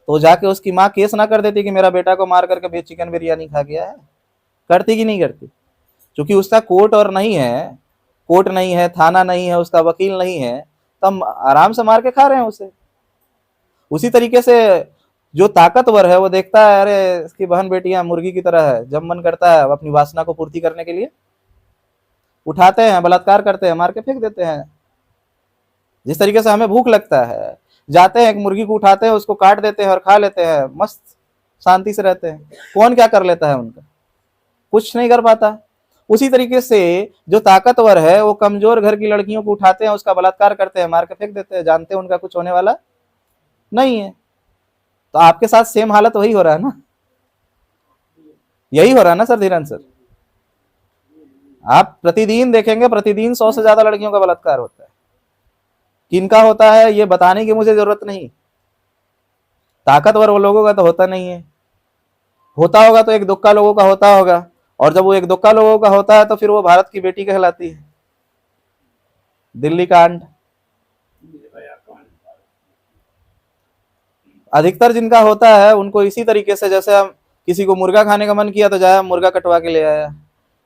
तो जाके उसकी माँ केस ना कर देती कि मेरा बेटा को मार करके चिकन बिरयानी खा गया है? करती कि नहीं करती? क्योंकि उसका कोर्ट और नहीं है, कोर्ट नहीं है, थाना नहीं है, उसका वकील नहीं है, तो हम आराम से मार के खा रहे हैं उसे। उसी तरीके से जो ताकतवर है वो देखता है, अरे इसकी बहन बेटियां मुर्गी की तरह है, जब मन करता है अपनी वासना को पूर्ति करने के लिए उठाते हैं, बलात्कार करते हैं, मार के फेंक देते हैं। जिस तरीके से हमें भूख लगता है, जाते हैं एक मुर्गी को उठाते हैं, उसको काट देते हैं और खा लेते हैं, मस्त शांति से रहते हैं। कौन क्या कर लेता है उनका? कुछ नहीं कर पाता। उसी तरीके से जो ताकतवर है वो कमजोर घर की लड़कियों को उठाते हैं, उसका बलात्कार करते हैं, मार के फेंक देते हैं, जानते हैं उनका कुछ होने वाला नहीं है। तो आपके साथ सेम हालत वही हो रहा है ना, यही हो रहा है ना सर, धीरेन्द्र सर। आप प्रतिदिन देखेंगे, प्रतिदिन 100 से ज्यादा लड़कियों का बलात्कार होता है। किनका होता है ये बताने की मुझे जरूरत नहीं, ताकतवर वो लोगों का तो होता नहीं है, होता होगा तो एक दुक्का लोगों का होता होगा, और जब वो एक दुक्का लोगों का होता है तो फिर वो भारत की बेटी कहलाती है। दिल्ली कांड, अधिकतर जिनका होता है उनको इसी तरीके से, जैसे हम किसी को मुर्गा खाने का मन किया तो जाया मुर्गा कटवा के ले आया,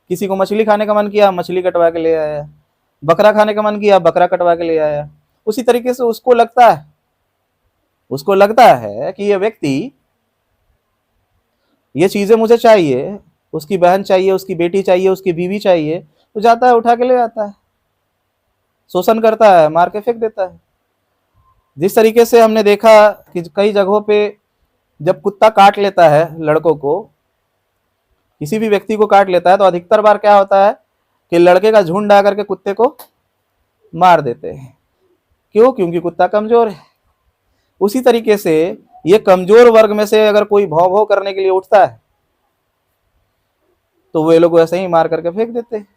किसी को मछली खाने का मन किया मछली कटवा के ले आया, बकरा खाने का मन किया बकरा कटवा के ले आया। उसी तरीके से उसको लगता है कि ये व्यक्ति, ये चीजें मुझे चाहिए, उसकी बहन चाहिए, उसकी बेटी चाहिए, उसकी बीवी चाहिए, तो जाता है उठा के ले आता है, शोषण करता है, मार के फेंक देता है। जिस तरीके से हमने देखा कि कई जगहों पे जब कुत्ता काट लेता है लड़कों को, किसी भी व्यक्ति को काट लेता है, तो अधिकतर बार क्या होता है कि लड़के का झुंड आकर के कुत्ते को मार देते हैं। क्यों? क्योंकि कुत्ता कमजोर है। उसी तरीके से ये कमजोर वर्ग में से अगर कोई भौं भौं करने के लिए उठता है तो वे लोग ऐसे ही मार करके फेंक देते हैं।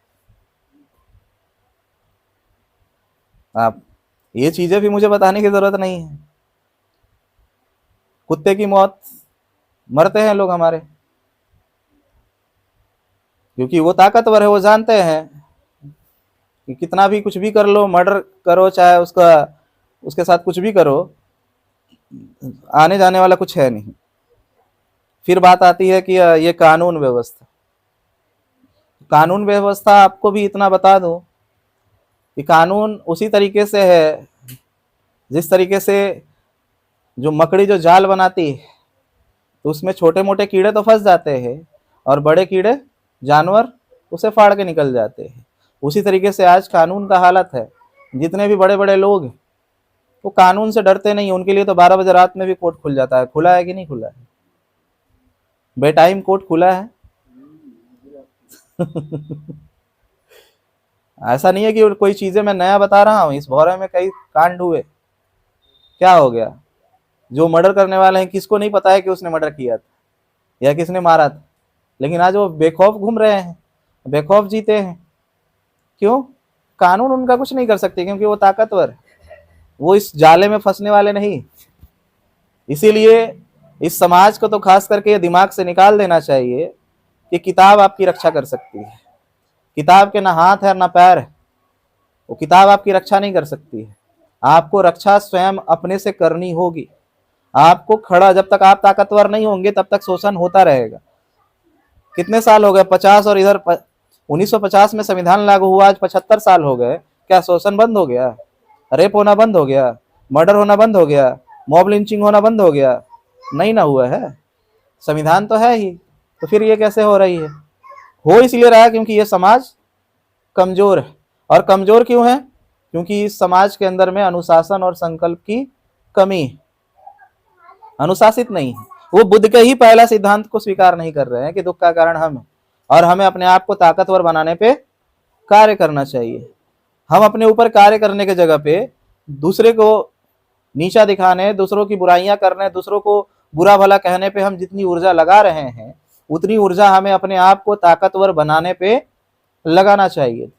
आप ये चीजें भी मुझे बताने की जरूरत नहीं है। कुत्ते की मौत मरते हैं लोग हमारे, क्योंकि वो ताकतवर है, वो जानते हैं कि कितना भी कुछ भी कर लो, मर्डर करो, चाहे उसके साथ कुछ भी करो, आने जाने वाला कुछ है नहीं। फिर बात आती है कि ये कानून व्यवस्था, कानून व्यवस्था आपको भी इतना बता दूं कि कानून उसी तरीके से है जिस तरीके से जो मकड़ी जो जाल बनाती है तो उसमें छोटे मोटे कीड़े तो फंस जाते हैं और बड़े कीड़े जानवर उसे फाड़ के निकल जाते हैं। उसी तरीके से आज कानून का हालत है। जितने भी बड़े बड़े लोग वो कानून से डरते नहीं, उनके लिए तो 12 बजे रात में भी कोर्ट खुल जाता है। खुला है कि नहीं खुला है? बेटाइम कोर्ट खुला है। ऐसा नहीं है कि कोई चीजें मैं नया बता रहा हूँ, इस भौरे में कई कांड हुए। क्या हो गया? जो मर्डर करने वाले हैं, किसको नहीं पता है कि उसने मर्डर किया था या किसने मारा था, लेकिन आज वो बेखौफ घूम रहे हैं, बेखौफ जीते हैं। क्यों? कानून उनका कुछ नहीं कर सकते, क्योंकि वो ताकतवर, वो इस जाले में फंसने वाले नहीं। इसीलिए इस समाज को तो खास करके दिमाग से निकाल देना चाहिए कि किताब आपकी रक्षा कर सकती है। किताब के ना हाथ है ना पैर है, वो किताब आपकी रक्षा नहीं कर सकती है। आपको रक्षा स्वयं अपने से करनी होगी। आपको खड़ा, जब तक आप ताकतवर नहीं होंगे तब तक शोषण होता रहेगा। कितने साल हो गए? 50, और इधर 1950 में संविधान लागू हुआ, आज 75 साल हो गए। क्या शोषण बंद हो गया? रेप होना बंद हो गया? मर्डर होना बंद हो गया? मॉब लिंचिंग होना बंद हो गया? नहीं ना हुआ है। संविधान तो है ही, तो फिर ये कैसे हो रही है? हो इसलिए रहा है क्योंकि ये समाज कमजोर है। और कमजोर क्यों है? क्योंकि इस समाज के अंदर में अनुशासन और संकल्प की कमी है। अनुशासित नहीं है। वो बुद्ध के ही पहला सिद्धांत को स्वीकार नहीं कर रहे हैं कि दुख का कारण हम हैं, और हमें अपने आप को ताकतवर बनाने पे कार्य करना चाहिए। हम अपने ऊपर कार्य करने के जगह पे दूसरे को नीचा दिखाने, दूसरों की बुराइयां करने, दूसरों को बुरा भला कहने पे हम जितनी ऊर्जा लगा रहे हैं, उतनी ऊर्जा हमें अपने आप को ताकतवर बनाने पे लगाना चाहिए।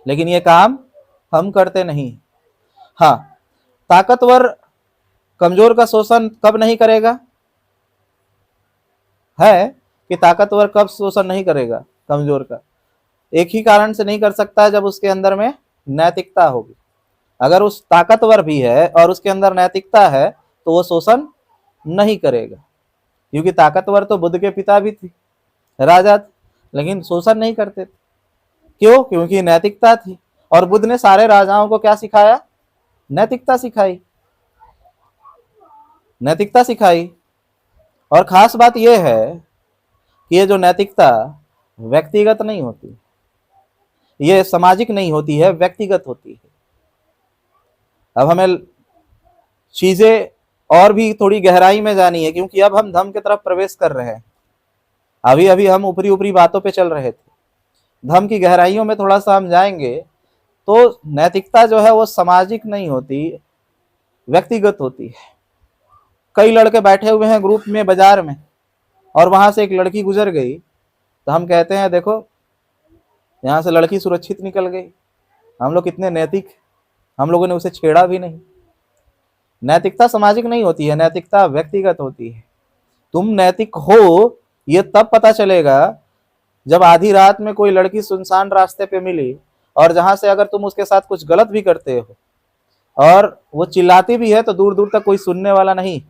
लेकिन ये काम हम करते नहीं। हाँ, ताकतवर कमजोर का शोषण कब नहीं करेगा? है कि ताकतवर कब शोषण नहीं करेगा कमजोर का? एक ही कारण से नहीं कर सकता है, जब उसके अंदर में नैतिकता होगी। अगर उस ताकतवर भी है और उसके अंदर नैतिकता है तो वो शोषण नहीं करेगा। क्योंकि ताकतवर तो बुद्ध के पिता भी थे, राजा थे, लेकिन शोषण नहीं करते थे। क्यों? क्योंकि नैतिकता थी। और बुद्ध ने सारे राजाओं को क्या सिखाया? नैतिकता सिखाई, नैतिकता सिखाई। और खास बात यह है कि ये जो नैतिकता व्यक्तिगत नहीं होती, ये सामाजिक नहीं होती है, व्यक्तिगत होती है। अब हमें चीजें और भी थोड़ी गहराई में जानी है, क्योंकि अब हम धर्म की तरफ प्रवेश कर रहे हैं। अभी अभी हम ऊपरी ऊपरी बातों पे चल रहे थे, धर्म की गहराइयों में थोड़ा सा हम जाएंगे तो नैतिकता जो है वो सामाजिक नहीं होती, व्यक्तिगत होती है। कई लड़के बैठे हुए हैं ग्रुप में बाजार में, और वहां से एक लड़की गुजर गई, तो हम कहते हैं देखो यहाँ से लड़की सुरक्षित निकल गई, हम लोग कितने नैतिक, हम लोगों ने उसे छेड़ा भी नहीं। नैतिकता सामाजिक नहीं होती है, नैतिकता व्यक्तिगत होती है। तुम नैतिक हो ये तब पता चलेगा जब आधी रात में कोई लड़की सुनसान रास्ते पे मिली, और जहां से अगर तुम उसके साथ कुछ गलत भी करते हो और वो चिल्लाती भी है तो दूर दूर तक कोई सुनने वाला नहीं,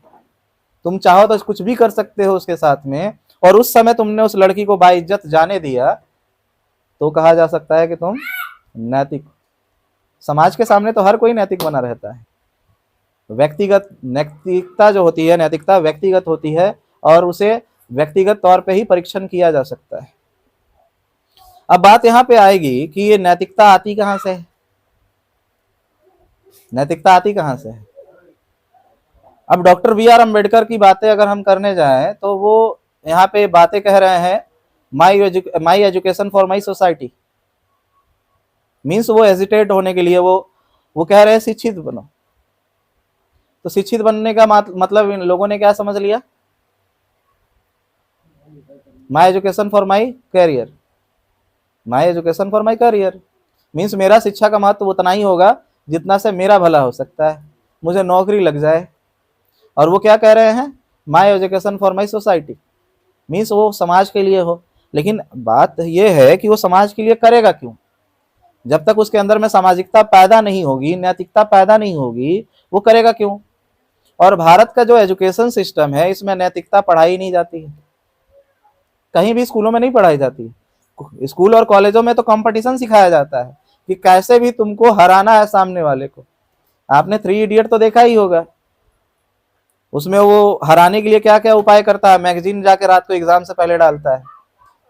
तुम चाहो तो कुछ भी कर सकते हो उसके साथ में, और उस समय तुमने उस लड़की को बाइज्जत जाने दिया, तो कहा जा सकता है कि तुम नैतिक। समाज के सामने तो हर कोई नैतिक बना रहता है। व्यक्तिगत नैतिकता जो होती है, नैतिकता व्यक्तिगत होती है, और उसे व्यक्तिगत तौर पे ही परीक्षण किया जा सकता है। अब बात यहाँ पे आएगी कि ये नैतिकता आती कहाँ से है? नैतिकता आती कहाँ से है? अब डॉक्टर बी आर अम्बेडकर की बातें अगर हम करने जाएं तो वो यहाँ पे बातें कह रहे हैं, माई education for my society. Means वो हेजिटेट होने के लिए वो कह रहे हैं शिक्षित बनो। तो शिक्षित बनने का मतलब इन लोगों ने क्या समझ लिया? My education for my career, my education for my career means मेरा शिक्षा का महत्व उतना ही होगा जितना से मेरा भला हो सकता है, मुझे नौकरी लग जाए। और वो क्या कह रहे हैं? माई education for my society means वो समाज के लिए हो। लेकिन बात यह है कि वो समाज के लिए करेगा क्यों? जब तक उसके अंदर में सामाजिकता पैदा नहीं होगी, नैतिकता पैदा नहीं होगी, वो करेगा क्यों? और भारत का जो एजुकेशन सिस्टम है, इसमें नैतिकता पढ़ाई नहीं जाती है, कहीं भी स्कूलों में नहीं पढ़ाई जाती। स्कूल और कॉलेजों में तो कंपटीशन सिखाया जाता है कि कैसे भी तुमको हराना है सामने वाले को। आपने 3 इडियट तो देखा ही होगा, उसमें वो हराने के लिए क्या क्या उपाय करता है, मैगजीन जाके रात को एग्जाम से पहले डालता है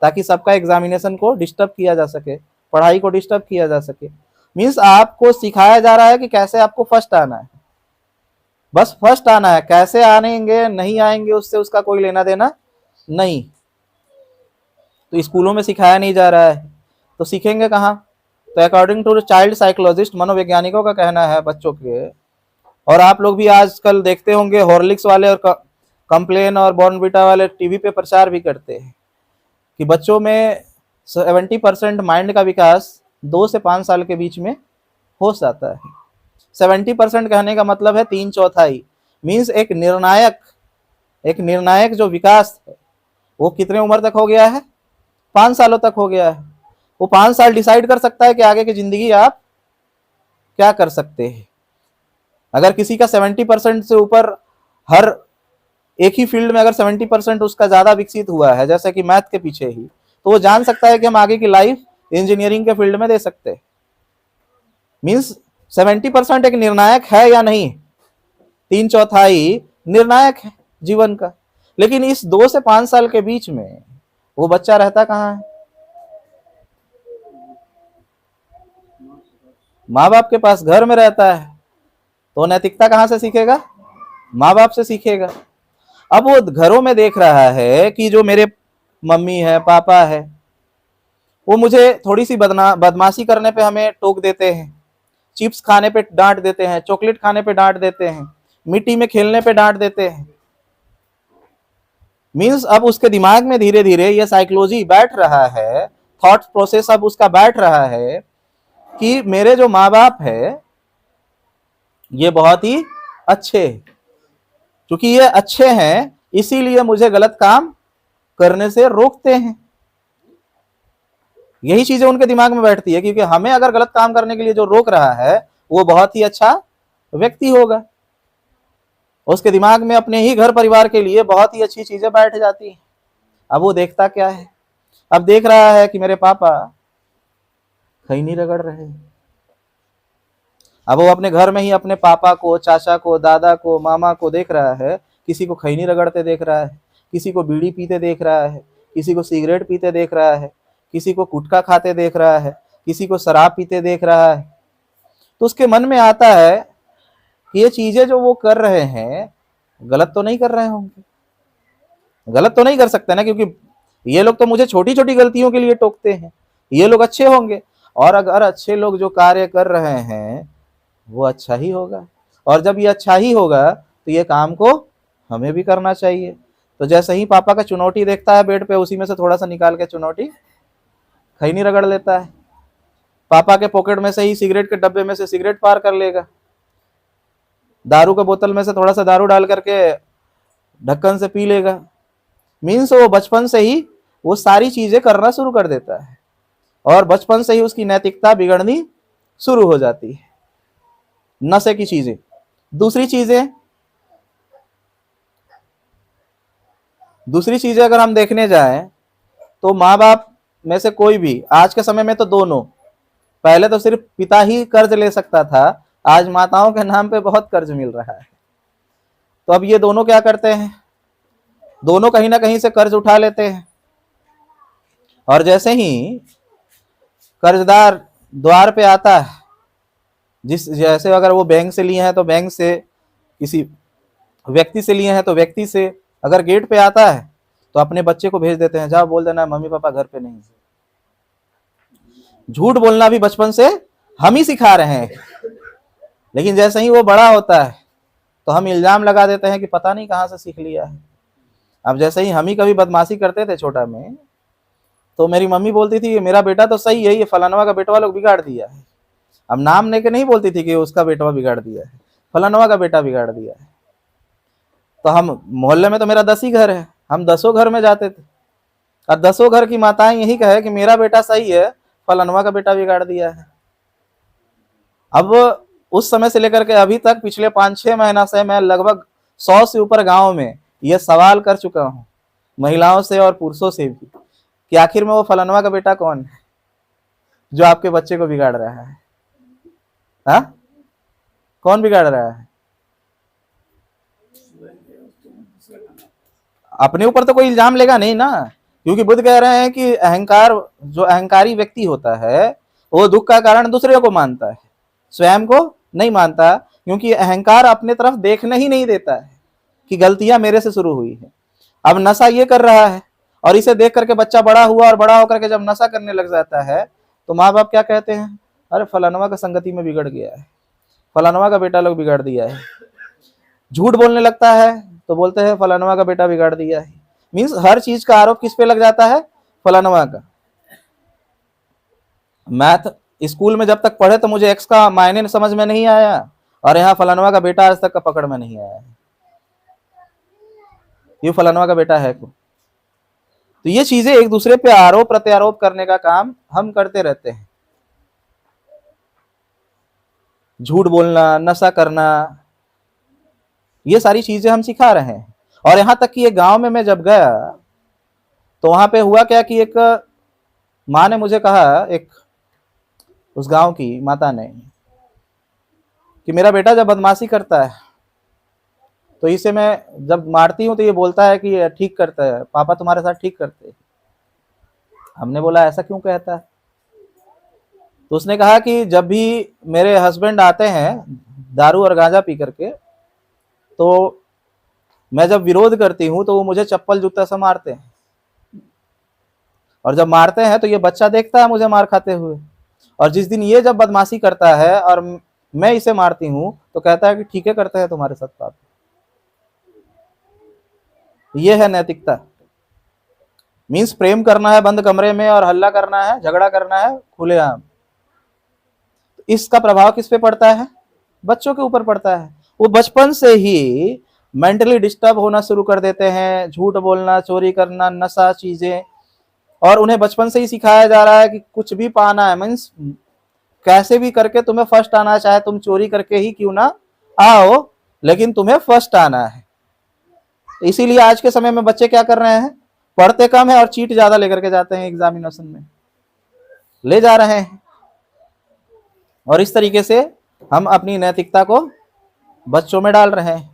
ताकि सबका एग्जामिनेशन को डिस्टर्ब किया जा सके, पढ़ाई को डिस्टर्ब किया जा सके। मीन्स आपको सिखाया जा रहा है कि कैसे आपको फर्स्ट आना है, बस फर्स्ट आना है, कैसे आएंगे नहीं आएंगे उससे उसका कोई लेना देना नहीं। तो स्कूलों में सिखाया नहीं जा रहा है तो सीखेंगे कहाँ? तो अकॉर्डिंग टू चाइल्ड साइकोलॉजिस्ट, मनोवैज्ञानिकों का कहना है बच्चों के, और आप लोग भी आजकल देखते होंगे हॉर्लिक्स वाले और कंप्लेन और बॉर्नविटा वाले टीवी पे प्रचार भी करते हैं कि बच्चों में 70% माइंड का विकास 2 से 5 साल के बीच में हो जाता है। 70% कहने का मतलब है 3/4, मीन्स एक निर्णायक जो विकास है वो कितने उम्र तक हो गया है? 5 सालों तक हो गया है। वो 5 साल डिसाइड कर सकता है कि आगे की जिंदगी आप क्या कर सकते हैं। अगर किसी का 70% से ऊपर हर एक ही फील्ड में अगर 70% उसका ज्यादा विकसित हुआ है, जैसे कि मैथ के पीछे ही, तो वो जान सकता है कि हम आगे की लाइफ इंजीनियरिंग के फील्ड में दे सकते हैं। मीन्स 70% एक निर्णायक है या नहीं? 3/4 निर्णायक है जीवन का। लेकिन इस 2 से 5 साल के बीच में वो बच्चा रहता कहाँ है? माँ बाप के पास, घर में रहता है। तो नैतिकता कहाँ से सीखेगा? माँ बाप से सीखेगा। अब वो घरों में देख रहा है कि जो मेरे मम्मी है, पापा है, वो मुझे थोड़ी सी बदमाशी करने पे हमें टोक देते हैं, चिप्स खाने पे डांट देते हैं, चॉकलेट खाने पे डांट देते हैं, मिट्टी में खेलने पे डांट देते हैं। मीन्स अब उसके दिमाग में धीरे धीरे ये साइकोलॉजी बैठ रहा है, थॉट प्रोसेस अब उसका बैठ रहा है कि मेरे जो माँ बाप है ये बहुत ही अच्छे हैं, क्योंकि ये अच्छे हैं इसीलिए मुझे गलत काम करने से रोकते हैं। यही चीजें उनके दिमाग में बैठती है, क्योंकि हमें अगर गलत काम करने के लिए जो रोक रहा है वो बहुत ही अच्छा व्यक्ति होगा। उसके दिमाग में अपने ही घर परिवार के लिए बहुत ही अच्छी चीजें बैठ जाती हैं। अब वो देखता क्या है? अब देख रहा है कि मेरे पापा खैनी रगड़ रहे हैं। अब वो अपने घर में ही अपने पापा को, चाचा को, दादा को, मामा को देख रहा है, किसी को खैनी रगड़ते देख रहा है, किसी को बीड़ी पीते देख रहा है, किसी को सिगरेट पीते देख रहा है, किसी को गुटखा खाते देख रहा है, किसी को शराब पीते देख रहा है। तो उसके मन में आता है कि ये चीजें जो वो कर रहे हैं गलत तो नहीं कर रहे होंगे, गलत तो नहीं कर सकते ना, क्योंकि ये लोग तो मुझे छोटी छोटी गलतियों के लिए टोकते हैं, ये लोग अच्छे होंगे। और अगर अच्छे लोग जो कार्य कर रहे हैं वो अच्छा ही होगा, और जब ये अच्छा ही होगा तो ये काम को हमें भी करना चाहिए। तो जैसे ही पापा का चुनौती देखता है बेड पे, उसी में से थोड़ा सा निकाल के चुनौती खैनी रगड़ लेता है। पापा के पॉकेट में से ही सिगरेट के डब्बे में से सिगरेट पार कर लेगा, दारू के बोतल में से थोड़ा सा दारू डाल करके ढक्कन से पी लेगा। मीन्स वो बचपन से ही वो सारी चीजें करना शुरू कर देता है, और बचपन से ही उसकी नैतिकता बिगड़नी शुरू हो जाती है। नशे की चीजें, दूसरी चीजें अगर हम देखने जाएं तो माँ बाप में से कोई भी आज के समय में तो दोनों, पहले तो सिर्फ पिता ही कर्ज ले सकता था, आज माताओं के नाम पे बहुत कर्ज मिल रहा है। तो अब ये दोनों क्या करते हैं? दोनों कहीं ना कहीं से कर्ज उठा लेते हैं, और जैसे ही कर्जदार द्वार पे आता है, जैसे अगर वो बैंक से लिए हैं तो बैंक से, किसी व्यक्ति से लिए हैं तो व्यक्ति से, अगर गेट पे आता है तो अपने बच्चे को भेज देते हैं, जाओ बोल देना मम्मी पापा घर पे नहीं। झूठ बोलना भी बचपन से हम ही सिखा रहे हैं, लेकिन जैसे ही वो बड़ा होता है तो हम इल्जाम लगा देते हैं कि पता नहीं कहाँ से सीख लिया है। अब जैसे ही हम ही कभी बदमाशी करते थे छोटा में, तो मेरी मम्मी बोलती थी मेरा बेटा तो सही है, ये फलानवा का बेटवा लोग बिगाड़ दिया है। अब नाम लेके नहीं बोलती थी कि उसका बेटवा बिगाड़ दिया है, फलानवा का बेटा बिगाड़ दिया है। तो हम मोहल्ले में तो मेरा 10 ही घर है, हम 10 घर में जाते थे, और 10 घर की माताएं यही कहे कि मेरा बेटा सही है, फलानवा का बेटा बिगाड़ दिया है। अब उस समय से लेकर के अभी तक पिछले 5-6 महीना से मैं लगभग 100 से ऊपर गांव में यह सवाल कर चुका हूं, महिलाओं से और पुरुषों से भी, कि आखिर में वो फलानवा का बेटा कौन है जो आपके बच्चे को बिगाड़ रहा है? हा? कौन बिगाड़ रहा है? अपने ऊपर तो कोई इल्जाम लेगा नहीं ना, क्योंकि बुद्ध कह रहे हैं कि अहंकार, जो अहंकारी व्यक्ति होता है वो दुख का कारण दूसरे को मानता है, स्वयं को नहीं मानता, क्योंकि अहंकार अपने तरफ देखने ही नहीं देता है कि गलतियां मेरे से शुरू हुई है। अब नशा ये कर रहा है और इसे देख करके बच्चा बड़ा हुआ और बड़ा होकर के जब नशा करने लग जाता है तो माँ बाप क्या कहते हैं, अरे फलानवा का संगति में बिगड़ गया है, फलानवा का बेटा लोग बिगाड़ दिया है। झूठ बोलने लगता है तो बोलते हैं फलानवा का बेटा बिगाड़ दिया है। मीन्स हर चीज का आरोप किस पे लग जाता है, फलानवा का। मैथ स्कूल में जब तक पढ़े तो मुझे एक्स का मायने समझ में नहीं आया, और यहाँ फलानवा का बेटा आज तक का पकड़ में नहीं आया है, ये फलानवा का बेटा है को। तो ये चीजें एक दूसरे पे आरोप प्रत्यारोप करने का काम हम करते रहते हैं। झूठ बोलना, नशा करना, ये सारी चीजें हम सिखा रहे हैं। और यहां तक कि एक गांव में मैं जब गया तो वहां पे हुआ क्या कि एक माँ ने मुझे कहा, एक उस गांव की माता ने, कि मेरा बेटा जब बदमाशी करता है तो इसे मैं जब मारती हूँ तो ये बोलता है कि ठीक करता है, पापा तुम्हारे साथ ठीक करते हैं। हमने बोला ऐसा क्यों कहता है? तो उसने कहा कि जब भी मेरे हस्बैंड आते हैं दारू और गांजा पी करके, तो मैं जब विरोध करती हूँ तो वो मुझे चप्पल जूता से मारते हैं, और जब मारते हैं तो ये बच्चा देखता है मुझे मार खाते हुए, और जिस दिन ये जब बदमाशी करता है और मैं इसे मारती हूँ तो कहता है कि ठीक है करते हैं तुम्हारे साथ पाप। ये है नैतिकता। मीन्स प्रेम करना है बंद कमरे में और हल्ला करना है, झगड़ा करना है खुलेआम। इसका प्रभाव किस पे पड़ता है? बच्चों के ऊपर पड़ता है। वो बचपन से ही मेंटली डिस्टर्ब होना शुरू कर देते हैं, झूठ बोलना, चोरी करना, नशा चीजें, और उन्हें बचपन से ही सिखाया जा रहा है कि कुछ भी पाना है, मीन्स कैसे भी करके तुम्हें फर्स्ट आना, चाहे तुम चोरी करके ही क्यों ना आओ, लेकिन तुम्हें फर्स्ट आना है। इसीलिए आज के समय में बच्चे क्या कर रहे हैं, पढ़ते कम है और चीट ज्यादा लेकर के जाते हैं, एग्जामिनेशन में ले जा रहे हैं। और इस तरीके से हम अपनी नैतिकता को बच्चों में डाल रहे हैं।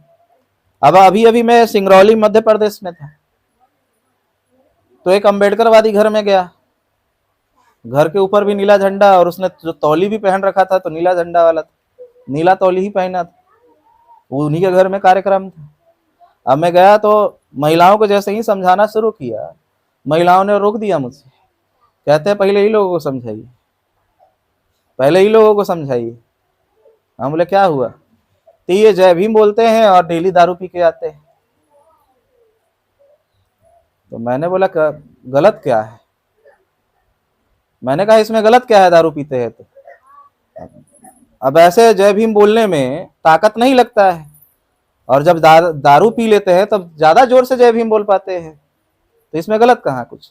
अब अभी अभी मैं सिंगरौली मध्य प्रदेश में था, तो एक अम्बेडकरवादी घर में गया, घर के ऊपर भी नीला झंडा, और उसने जो तौली भी पहन रखा था तो नीला झंडा वाला था, नीला तौली ही पहना था। उन्हीं के घर में कार्यक्रम था। अब मैं गया तो महिलाओं को जैसे ही समझाना शुरू किया, महिलाओं ने रोक दिया मुझसे, कहते हैं पहले ही लोगों को समझाइए, पहले ही लोगों को समझाइए। हम बोले क्या हुआ? तो ये जय भीम बोलते हैं और डेली दारू पी के आते हैं। तो मैंने बोला गलत क्या है? मैंने कहा इसमें गलत क्या है, दारू पीते हैं तो? अब ऐसे जय भीम बोलने में ताकत नहीं लगता है, और जब दारू पी लेते हैं तब ज्यादा जोर से जय भीम बोल पाते हैं, तो इसमें गलत कहाँ कुछ?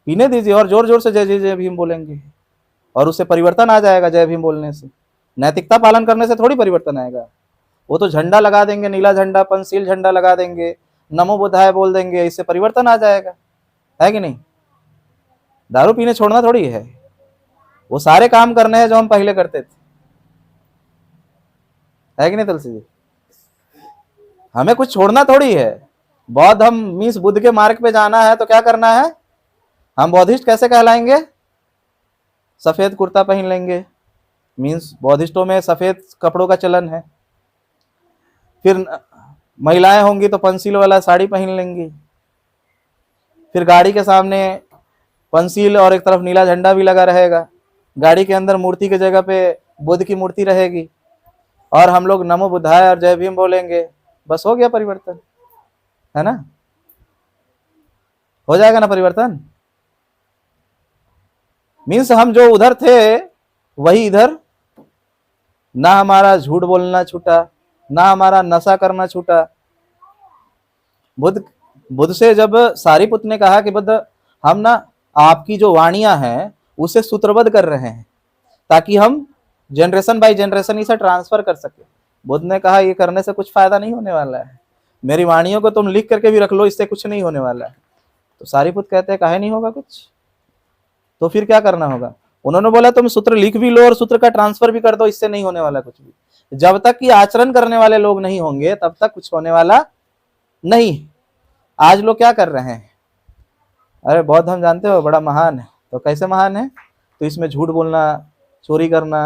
पीने दीजिए और जोर जोर से जय जय जय भीम बोलेंगे और उससे परिवर्तन आ जाएगा। जय भीम बोलने से, नैतिकता पालन करने से थोड़ी परिवर्तन आएगा। वो तो झंडा लगा देंगे, नीला झंडा, पंचशील झंडा लगा देंगे, नमो बुद्धाय बोल देंगे, इससे परिवर्तन आ जाएगा, है कि नहीं? दारू पीने छोड़ना थोड़ी है, वो सारे काम करने हैं जो हम पहले करते थे, है कि नहीं तुलसी जी? हमें कुछ छोड़ना थोड़ी है। बौद्ध, हम मीन्स बुद्ध के मार्ग पे जाना है तो क्या करना है? हम बौद्धिस्ट कैसे कहलाएंगे? सफेद कुर्ता पहन लेंगे, मीन्स बौद्धिस्टों में सफेद कपड़ों का चलन है। फिर महिलाएं होंगी तो पंचशील वाला साड़ी पहन लेंगी। फिर गाड़ी के सामने पंचशील और एक तरफ नीला झंडा भी लगा रहेगा, गाड़ी के अंदर मूर्ति की जगह पे बुद्ध की मूर्ति रहेगी, और हम लोग नमो बुद्धाय और जय भीम बोलेंगे। बस हो गया परिवर्तन, है ना? हो जाएगा ना परिवर्तन? मीन्स हम जो उधर थे वही इधर, ना हमारा झूठ बोलना छूटा, ना हमारा नशा करना छूटा। बुद्ध से जब सारीपुत ने कहा कि बुद्ध, हम ना आपकी जो वाणियां हैं उसे सूत्रबद्ध कर रहे हैं ताकि हम जनरेशन बाय जनरेशन इसे ट्रांसफर कर सके। बुद्ध ने कहा ये करने से कुछ फायदा नहीं होने वाला है, मेरी वाणियों को तुम लिख करके भी रख लो, इससे कुछ नहीं होने वाला है। तो सारीपुत कहते हैं काहे नहीं होगा कुछ? तो फिर क्या करना होगा? उन्होंने बोला तुम सूत्र लिख भी लो और सूत्र का ट्रांसफर भी कर दो, इससे नहीं होने वाला कुछ भी। जब तक कि आचरण करने वाले लोग नहीं होंगे तब तक कुछ होने वाला नहीं। आज लोग क्या कर रहे हैं? अरे बौद्ध हम जानते हो बड़ा महान है, तो कैसे महान है? तो इसमें झूठ बोलना, चोरी करना,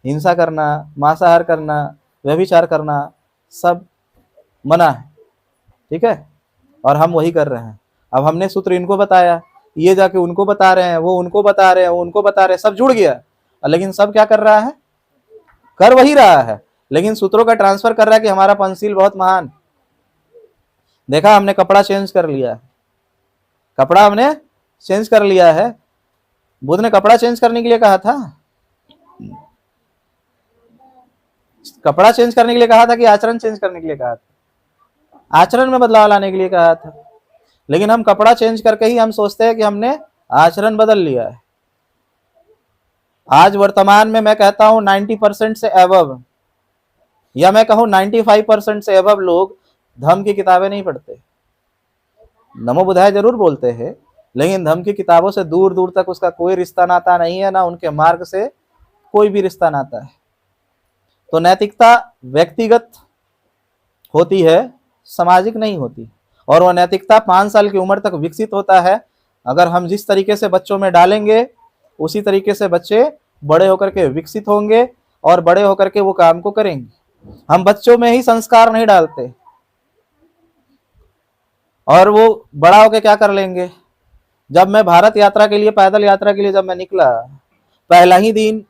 हिंसा करना, मांसाहार करना, व्यभिचार करना सब मना है, ठीक है। और हम वही कर रहे हैं। अब हमने सूत्र इनको बताया, ये जाके उनको बता रहे हैं, वो उनको बता रहे हैं, वो उनको बता रहे हैं, सब जुड़ गया। लेकिन सब क्या कर रहा है? कर वही रहा है, लेकिन सूत्रों का ट्रांसफर कर रहा है कि हमारा पंचशील बहुत महान। देखा, हमने कपड़ा चेंज कर लिया है, कपड़ा हमने चेंज कर लिया है। बुद्ध ने कपड़ा चेंज करने के लिए कहा था? कपड़ा चेंज करने के लिए कहा था कि आचरण चेंज करने के लिए कहा था? आचरण में बदलाव लाने के लिए कहा था। लेकिन हम कपड़ा चेंज करके ही हम सोचते हैं कि हमने आचरण बदल लिया है। आज वर्तमान में मैं कहता हूं 90% से एबव, या मैं कहूं 95% से एबव लोग धम्म की किताबें नहीं पढ़ते। नमो बुद्धाय जरूर बोलते हैं, लेकिन धम्म की किताबों से दूर दूर तक उसका कोई रिश्ता नाता नहीं है, ना उनके मार्ग से कोई भी रिश्ता नाता है। तो नैतिकता व्यक्तिगत होती है, सामाजिक नहीं होती। और वह नैतिकता 5 साल की उम्र तक विकसित होता है। अगर हम जिस तरीके से बच्चों में डालेंगे, उसी तरीके से बच्चे बड़े होकर के विकसित होंगे और बड़े होकर के वो काम को करेंगे। हम बच्चों में ही संस्कार नहीं डालते और वो बड़ा होकर क्या कर लेंगे। जब मैं भारत यात्रा के लिए, पैदल यात्रा के लिए जब मैं निकला, पहला ही दिन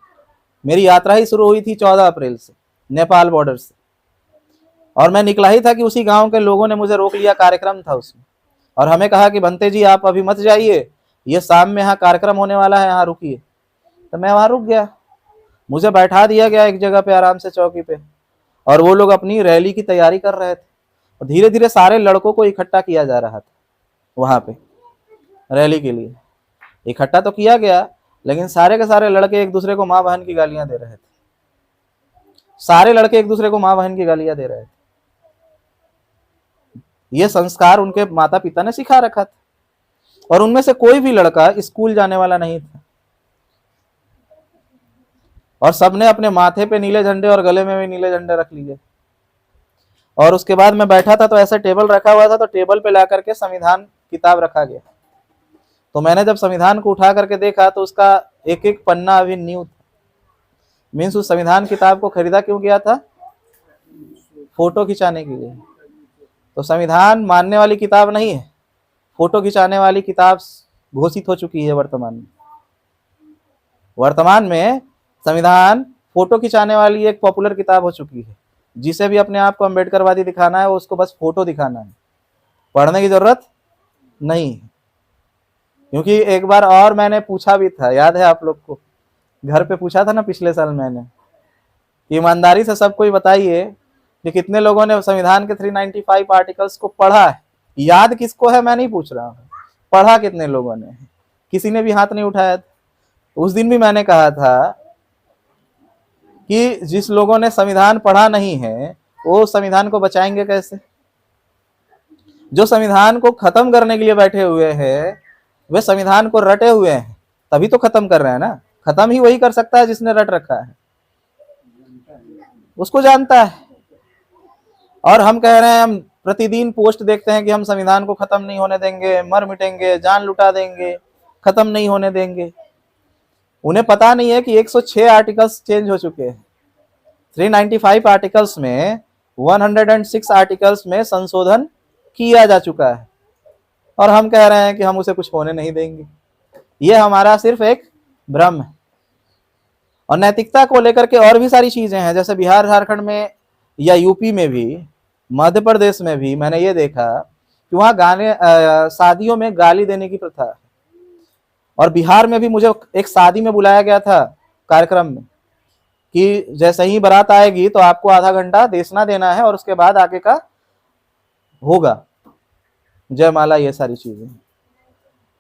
मेरी यात्रा ही शुरू हुई थी 14 अप्रैल से, नेपाल बॉर्डर से। और मैं निकला ही था कि उसी गांव के लोगों ने मुझे रोक लिया, कार्यक्रम था उसमें, और हमें कहा कि बनते जी आप अभी मत जाइए, ये शाम में यहाँ कार्यक्रम होने वाला है, यहाँ रुकिए। तो मैं वहां रुक गया, मुझे बैठा दिया गया एक जगह पे आराम से चौकी पे, और वो लोग अपनी रैली की तैयारी कर रहे थे। और धीरे धीरे सारे लड़कों को इकट्ठा किया जा रहा था वहां पे रैली के लिए। इकट्ठा तो किया गया, लेकिन सारे के सारे लड़के एक दूसरे को माँ बहन की गालियां दे रहे थे। सारे लड़के एक दूसरे को माँ बहन की गालियां दे रहे थे। ये संस्कार उनके माता पिता ने सिखा रखा था, और उनमें से कोई भी लड़का स्कूल जाने वाला नहीं था। और सबने अपने माथे पे नीले झंडे और गले में भी नीले झंडे रख लिए। और उसके बाद मैं बैठा था तो ऐसा टेबल रखा हुआ था, तो टेबल पे ला करके संविधान किताब रखा गया। तो मैंने जब संविधान को उठा करके देखा तो उसका एक एक पन्ना अभी न्यू था। मीन्स उस संविधान किताब को खरीदा क्यों गया था? फोटो खिंचाने के लिए। तो संविधान मानने वाली किताब नहीं है, फोटो खिंचाने वाली किताब घोषित हो चुकी है वर्तमान में। वर्तमान में संविधान फोटो खिंचाने वाली एक पॉपुलर किताब हो चुकी है। जिसे भी अपने आप को अम्बेडकरवादी दिखाना है, उसको बस फोटो दिखाना है, पढ़ने की जरूरत नहीं है। क्योंकि एक बार और मैंने पूछा भी था, याद है आप लोग को, घर पे पूछा था ना पिछले साल मैंने, ईमानदारी से सब कोई बताइए कि कितने लोगों ने संविधान के 395 आर्टिकल्स को पढ़ा है। याद किसको है मैं नहीं पूछ रहा हूँ, पढ़ा कितने लोगों ने? किसी ने भी हाथ नहीं उठाया। उस दिन भी मैंने कहा था कि जिस लोगों ने संविधान पढ़ा नहीं है वो संविधान को बचाएंगे कैसे? जो संविधान को खत्म करने के लिए बैठे हुए हैं वे संविधान को रटे हुए हैं, तभी तो खत्म कर रहे हैं ना। खत्म ही वही कर सकता है जिसने रट रखा है, उसको जानता है। और हम कह रहे हैं, हम प्रतिदिन पोस्ट देखते हैं कि हम संविधान को खत्म नहीं होने देंगे, मर मिटेंगे, जान लुटा देंगे, खत्म नहीं होने देंगे। उन्हें पता नहीं है कि 106 आर्टिकल्स चेंज हो चुके हैं। 395 आर्टिकल्स में 106 आर्टिकल्स में संशोधन किया जा चुका है, और हम कह रहे हैं कि हम उसे कुछ होने नहीं देंगे। ये हमारा सिर्फ एक भ्रम है। और नैतिकता को लेकर के और भी सारी चीजें हैं, जैसे बिहार झारखंड में या यूपी में भी, मध्य प्रदेश में भी मैंने ये देखा कि वहाँ शादियों में गाली देने की प्रथा है। और बिहार में भी मुझे एक शादी में बुलाया गया था कार्यक्रम में कि जैसे ही बारात आएगी तो आपको आधा घंटा देशना देना है और उसके बाद आगे का होगा जयमाला, ये सारी चीजें।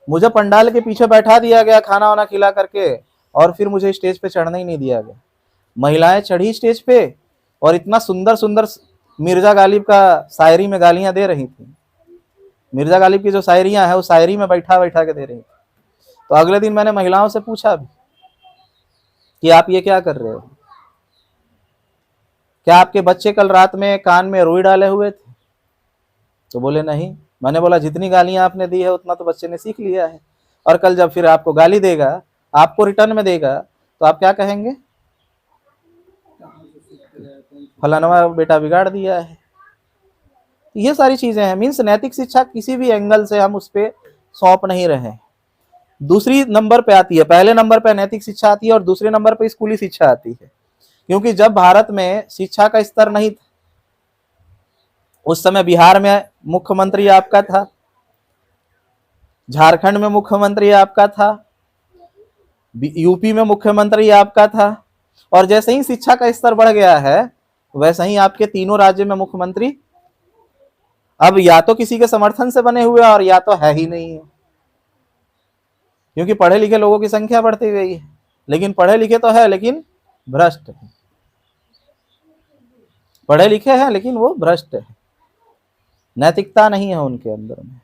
मुझे पंडाल के पीछे बैठा दिया गया खाना वाना खिला करके, और फिर मुझे स्टेज पे चढ़ने ही नहीं दिया गया। महिलाएं चढ़ी स्टेज पे और इतना सुंदर सुंदर मिर्जा गालिब का शायरी में गालियां दे रही थी। मिर्जा गालिब की जो शायरियां हैं वो शायरी में बैठा बैठा के दे रही थी। तो अगले दिन मैंने महिलाओं से पूछा भी कि आप ये क्या कर रहे हो, क्या आपके बच्चे कल रात में कान में रुई डाले हुए थे? तो बोले नहीं। मैंने बोला जितनी गालियां आपने दी है उतना तो बच्चे ने सीख लिया है, और कल जब फिर आपको गाली देगा आपको रिटर्न में देगा तो आप क्या कहेंगे, फलाना बेटा बिगाड़ दिया है। ये सारी चीजें हैं। मीन्स नैतिक शिक्षा किसी भी एंगल से हम उस पर सौंप नहीं रहे। दूसरी नंबर पे आती है, पहले नंबर पे नैतिक शिक्षा आती है और दूसरे नंबर पे स्कूली शिक्षा आती है। क्योंकि जब भारत में शिक्षा का स्तर नहीं था, उस समय बिहार में मुख्यमंत्री आपका था, झारखंड में मुख्यमंत्री आपका था, यूपी में मुख्यमंत्री आपका था, और जैसे ही शिक्षा का स्तर बढ़ गया है वैसे ही आपके तीनों राज्य में मुख्यमंत्री अब या तो किसी के समर्थन से बने हुए और या तो है ही नहीं है, क्योंकि पढ़े लिखे लोगों की संख्या बढ़ती गई है। लेकिन पढ़े लिखे तो है लेकिन भ्रष्ट है, पढ़े लिखे हैं लेकिन वो भ्रष्ट है, नैतिकता नहीं है उनके अंदर में।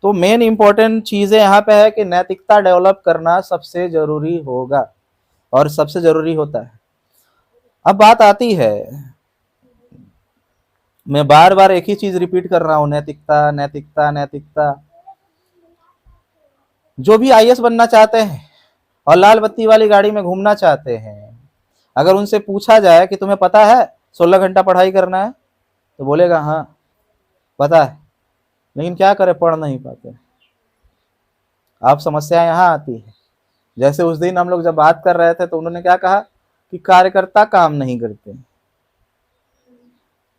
तो मेन इंपॉर्टेंट चीजें यहाँ पे है कि नैतिकता डेवलप करना सबसे जरूरी होगा और सबसे जरूरी होता है। अब बात आती है, मैं बार बार एक ही चीज रिपीट कर रहा हूं, नैतिकता नैतिकता नैतिकता। जो भी आईएएस बनना चाहते हैं और लाल बत्ती वाली गाड़ी में घूमना चाहते हैं, अगर उनसे पूछा जाए कि तुम्हें पता है 16 घंटा पढ़ाई करना है, तो बोलेगा हाँ पता है, लेकिन क्या करे, पढ़ नहीं पाते। अब समस्या यहाँ आती है, जैसे उस दिन हम लोग जब बात कर रहे थे तो उन्होंने क्या कहा कि कार्यकर्ता काम नहीं करते।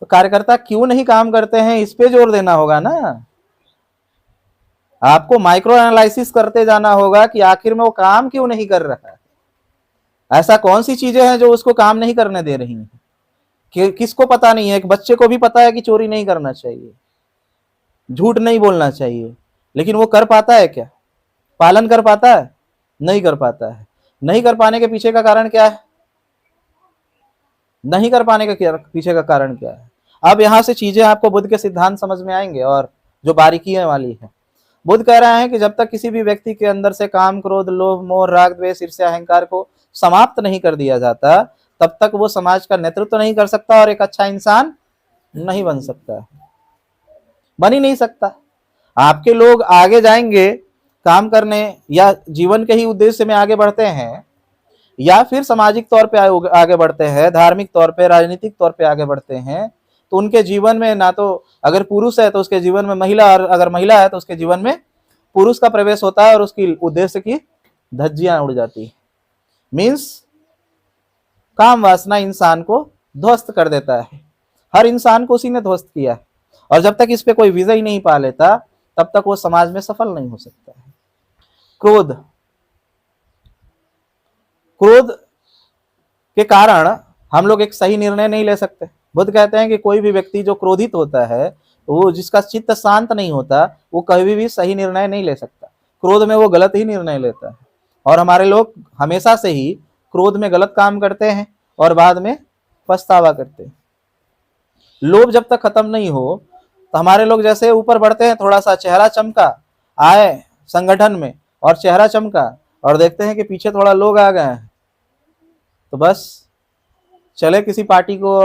तो कार्यकर्ता क्यों नहीं काम करते हैं, इस पे जोर देना होगा ना। आपको माइक्रो एनालिसिस करते जाना होगा कि आखिर में वो काम क्यों नहीं कर रहा है, ऐसा कौन सी चीजें हैं जो उसको काम नहीं करने दे रही हैं। किसको पता नहीं है, एक बच्चे को भी पता है कि चोरी नहीं करना चाहिए, झूठ नहीं बोलना चाहिए, लेकिन वो कर पाता है क्या, पालन कर पाता है, नहीं कर पाता है। नहीं कर पाने के पीछे का कारण क्या है, नहीं कर पाने के पीछे का कारण क्या है। अब यहां से चीजें आपको बुद्ध के सिद्धांत समझ में आएंगे और जो बारीकियां वाली है। बुद्ध कह रहे हैं कि जब तक किसी भी व्यक्ति के अंदर से काम, क्रोध, लोभ, मोह, राग, द्वेष, ईर्ष्या, अहंकार को समाप्त नहीं कर दिया जाता, तब तक वो समाज का नेतृत्व नहीं कर सकता और एक अच्छा इंसान नहीं बन सकता, बन ही नहीं सकता। आपके लोग आगे जाएंगे काम करने या जीवन के ही उद्देश्य में आगे बढ़ते हैं, या फिर सामाजिक तौर पे आगे बढ़ते हैं, धार्मिक तौर पे, राजनीतिक तौर पे आगे बढ़ते हैं, तो उनके जीवन में ना तो अगर पुरुष है तो उसके जीवन में महिला, और अगर महिला है तो उसके जीवन में पुरुष का प्रवेश होता है और उसकी उद्देश्य की धज्जियां उड़ जाती है। मीन्स काम वासना इंसान को ध्वस्त कर देता है। हर इंसान को उसी ने ध्वस्त किया है, और जब तक इस पे कोई विजय नहीं पा लेता तब तक वो समाज में सफल नहीं हो सकता है। क्रोध, क्रोध के कारण हम लोग एक सही निर्णय नहीं ले सकते। बुद्ध कहते हैं कि कोई भी व्यक्ति जो क्रोधित होता है, वो जिसका चित्त शांत नहीं होता, वो कभी भी सही निर्णय नहीं ले सकता। क्रोध में वो गलत ही निर्णय लेता है, और हमारे लोग हमेशा से ही क्रोध में गलत काम करते हैं और बाद में पछतावा करते हैं। लोभ जब तक खत्म नहीं हो तो हमारे लोग जैसे ऊपर बढ़ते हैं, थोड़ा सा चेहरा चमका, आए संगठन में और चेहरा चमका और देखते हैं कि पीछे थोड़ा लोग आ गए हैं, तो बस चले किसी पार्टी को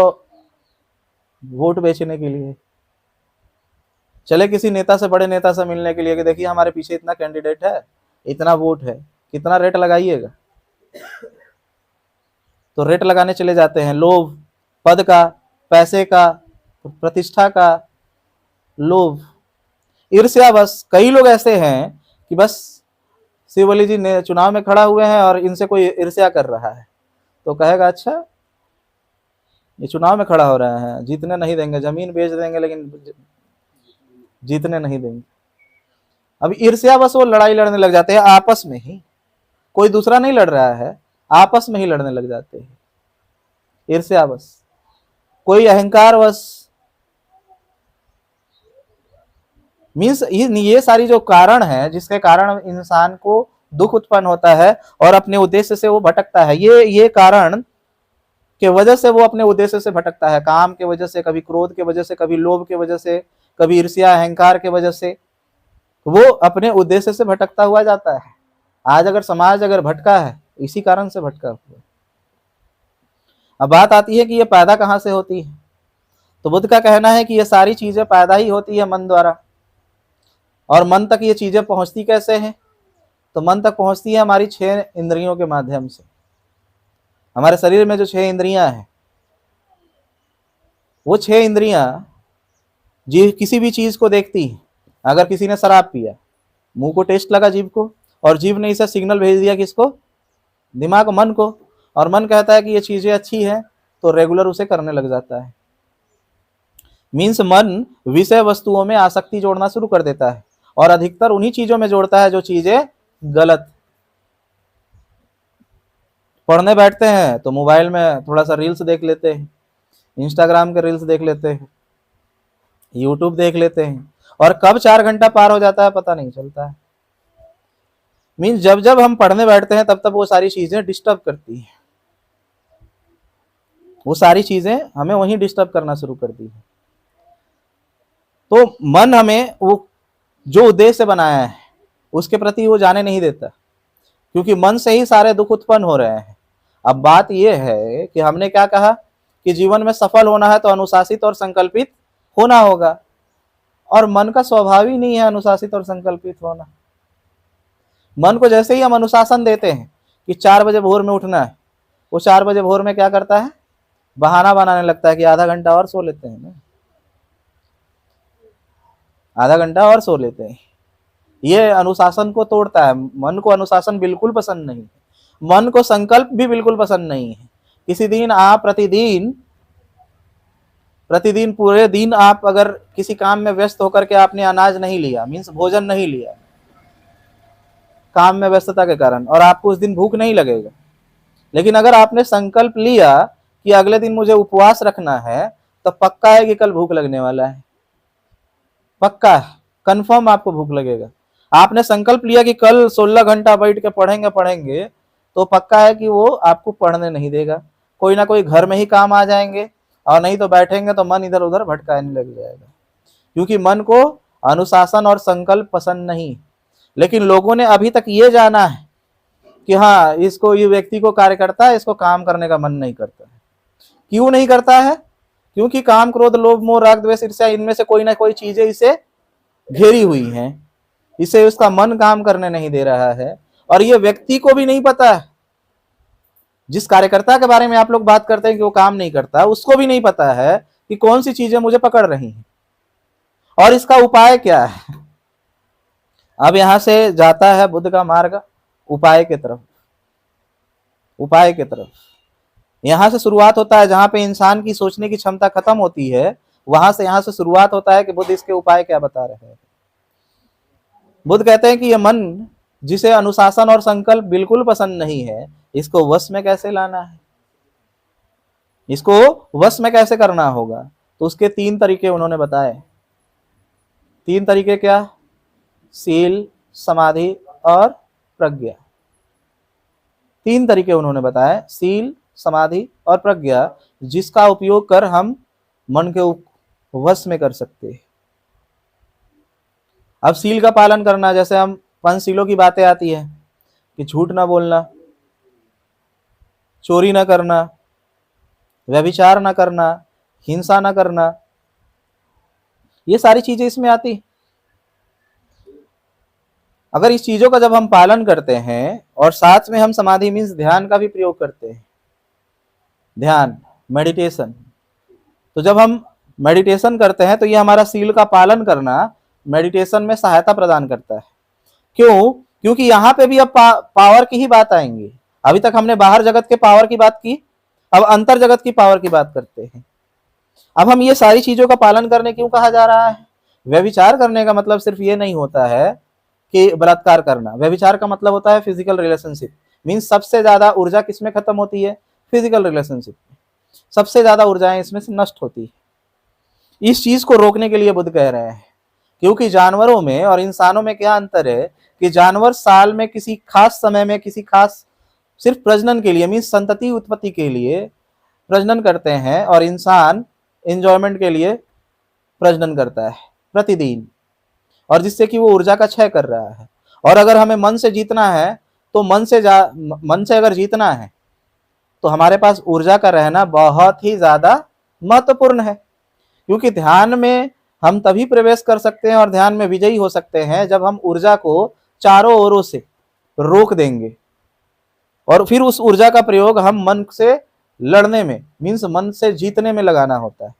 वोट बेचने के लिए, चले किसी नेता से, बड़े नेता से मिलने के लिए कि देखिए हमारे पीछे इतना कैंडिडेट है, इतना वोट है, कितना रेट लगाइएगा। तो रेट लगाने चले जाते हैं। लोभ, पद का, पैसे का, प्रतिष्ठा का लोभ, ईर्ष्या। बस कई लोग ऐसे हैं कि बस शिवली जी ने चुनाव में खड़ा हुए हैं और इनसे कोई ईर्ष्या कर रहा है तो कहेगा अच्छा ये चुनाव में खड़ा हो रहा है, जीतने नहीं देंगे, जमीन बेच देंगे लेकिन जीतने नहीं देंगे। अब ईर्ष्या बस वो लड़ाई लड़ने लग जाते हैं आपस में ही, कोई दूसरा नहीं लड़ रहा है, आपस में ही लड़ने लग जाते हैं। ईर्ष्या बस, कोई अहंकार बस। मीन्स ये सारी जो कारण है जिसके कारण इंसान को दुख उत्पन्न होता है और अपने उद्देश्य से वो भटकता है, ये कारण के वजह से वो अपने उद्देश्य से भटकता है। काम के वजह से, कभी क्रोध के वजह से, कभी लोभ के वजह से, कभी ईर्ष्या अहंकार के वजह से वो अपने उद्देश्य से भटकता हुआ जाता है। आज अगर समाज अगर भटका है, इसी कारण से भटका हुआ। अब बात आती है कि ये पैदा कहाँ से होती है, तो बुद्ध का कहना है कि ये सारी चीजें पैदा ही होती है मन द्वारा। और मन तक ये चीजें पहुंचती कैसे हैं, तो मन तक पहुंचती है हमारी 6 इंद्रियों के माध्यम से। हमारे शरीर में जो 6 इंद्रियां हैं, वो 6 इंद्रियां जी किसी भी चीज को देखती है। अगर किसी ने शराब पिया, मुंह को टेस्ट लगा जीभ को, और जीभ ने इसे सिग्नल भेज दिया किसको? दिमाग, मन को, और मन कहता है कि ये चीजें अच्छी हैं, तो रेगुलर उसे करने लग जाता है। मीन्स मन विषय वस्तुओं में आसक्ति जोड़ना शुरू कर देता है, और अधिकतर उन्हीं चीजों में जोड़ता है जो चीजें गलत। पढ़ने बैठते हैं तो मोबाइल में थोड़ा सा रील्स देख लेते हैं, इंस्टाग्राम के रील्स देख लेते हैं, यूट्यूब देख लेते हैं, और कब 4 घंटा पार हो जाता है पता नहीं चलता है। मीन्स जब जब हम पढ़ने बैठते हैं तब तब वो सारी चीजें डिस्टर्ब करती है, वो सारी चीजें हमें वहीं डिस्टर्ब करना शुरू करती है। तो मन हमें वो जो उद्देश्य बनाया है उसके प्रति वो जाने नहीं देता, क्योंकि मन से ही सारे दुख उत्पन्न हो रहे हैं। अब बात यह है कि हमने क्या कहा कि जीवन में सफल होना है तो अनुशासित और संकल्पित होना होगा, और मन का स्वभाव ही नहीं है अनुशासित और संकल्पित होना। मन को जैसे ही हम अनुशासन देते हैं कि 4 बजे भोर में उठना है, वो 4 बजे भोर में क्या करता है? बहाना बनाने लगता है कि आधा घंटा और सो लेते हैं ना, आधा घंटा और सो लेते हैं। ये अनुशासन को तोड़ता है। मन को अनुशासन बिल्कुल पसंद नहीं है, मन को संकल्प भी बिल्कुल पसंद नहीं है। किसी दिन आप प्रतिदिन पूरे दिन आप अगर किसी काम में व्यस्त होकर के आपने अनाज नहीं लिया, मीन्स भोजन नहीं लिया काम में व्यस्तता के कारण, और आपको उस दिन भूख नहीं लगेगा। लेकिन अगर आपने संकल्प लिया कि अगले दिन मुझे उपवास रखना है, तो पक्का है कि कल भूख लगने वाला है, पक्का है, कंफर्म आपको भूख लगेगा। आपने संकल्प लिया कि कल 16 घंटा बैठ के पढ़ेंगे, तो पक्का है कि वो आपको पढ़ने नहीं देगा। कोई ना कोई घर में ही काम आ जाएंगे, और नहीं तो बैठेंगे तो मन इधर उधर भटकाने लग जाएगा, क्योंकि मन को अनुशासन और संकल्प पसंद नहीं। लेकिन लोगों ने अभी तक ये जाना है कि हाँ, इसको, ये व्यक्ति को कार्य करता है, इसको काम करने का मन नहीं करता है। क्यों नहीं करता है? क्योंकि काम, क्रोध, लोभ, मोह, राग, द्वेष, ईर्ष्या, इनमें से कोई ना कोई चीजें इसे घेरी हुई हैं, इसे उसका मन काम करने नहीं दे रहा है। और ये व्यक्ति को भी नहीं पता है, जिस कार्यकर्ता के बारे में आप लोग बात करते हैं कि वो काम नहीं करता, उसको भी नहीं पता है कि कौन सी चीजें मुझे पकड़ रही हैं और इसका उपाय क्या है। अब यहां से जाता है बुद्ध का मार्ग उपाय की तरफ। उपाय की तरफ यहां से शुरुआत होता है, जहां पे इंसान की सोचने की क्षमता खत्म होती है, वहां से यहां से शुरुआत होता है कि बुद्ध इसके उपाय क्या बता रहे हैं। बुद्ध कहते हैं कि यह मन जिसे अनुशासन और संकल्प बिल्कुल पसंद नहीं है, इसको वश में कैसे लाना है, इसको वश में कैसे करना होगा। तो उसके 3 तरीके उन्होंने बताए। 3 तरीके क्या? शील, समाधि और प्रज्ञा। 3 तरीके उन्होंने बताए, शील, समाधि और प्रज्ञा, जिसका उपयोग कर हम मन के वश में कर सकते हैं। अब शील का पालन करना, जैसे हम पंचशीलों की बातें आती है कि झूठ ना बोलना, चोरी ना करना, व्यभिचार ना करना, हिंसा ना करना, ये सारी चीजें इसमें आती। अगर इस चीजों का जब हम पालन करते हैं और साथ में हम समाधि मीन्स ध्यान का भी प्रयोग करते हैं, ध्यान, मेडिटेशन, तो जब हम मेडिटेशन करते हैं तो ये हमारा शील का पालन करना मेडिटेशन में सहायता प्रदान करता है। क्यों? क्योंकि यहाँ पे भी अब पावर की ही बात आएंगी। अभी तक हमने बाहर जगत के पावर की बात की, अब अंतर जगत की पावर की बात करते हैं। अब हम ये सारी चीजों का पालन करने क्यों कहा जा रहा है? व्यभिचार करने का मतलब सिर्फ ये नहीं होता है कि बलात्कार करना। व्यभिचार का मतलब होता है फिजिकल रिलेशनशिप। मीन्स सबसे ज्यादा ऊर्जा किसमें खत्म होती है? फिजिकल रिलेशनशिप में सबसे ज्यादा ऊर्जाएं इसमें से नष्ट होती है। इस चीज को रोकने के लिए बुद्ध कह रहे हैं, क्योंकि जानवरों में और इंसानों में क्या अंतर है कि जानवर साल में किसी खास समय में किसी खास सिर्फ प्रजनन के लिए मीन्स संतति उत्पत्ति के लिए प्रजनन करते हैं, और इंसान एंजॉयमेंट के लिए प्रजनन करता है प्रतिदिन, और जिससे कि वो ऊर्जा का क्षय कर रहा है। और अगर हमें मन से जीतना है तो मन से अगर जीतना है तो हमारे पास ऊर्जा का रहना बहुत ही ज्यादा महत्वपूर्ण है, क्योंकि ध्यान में हम तभी प्रवेश कर सकते हैं और ध्यान में विजयी हो सकते हैं जब हम ऊर्जा को चारों ओरों से रोक देंगे और फिर उस ऊर्जा का प्रयोग हम मन से लड़ने में, मीन्स मन से जीतने में लगाना होता है।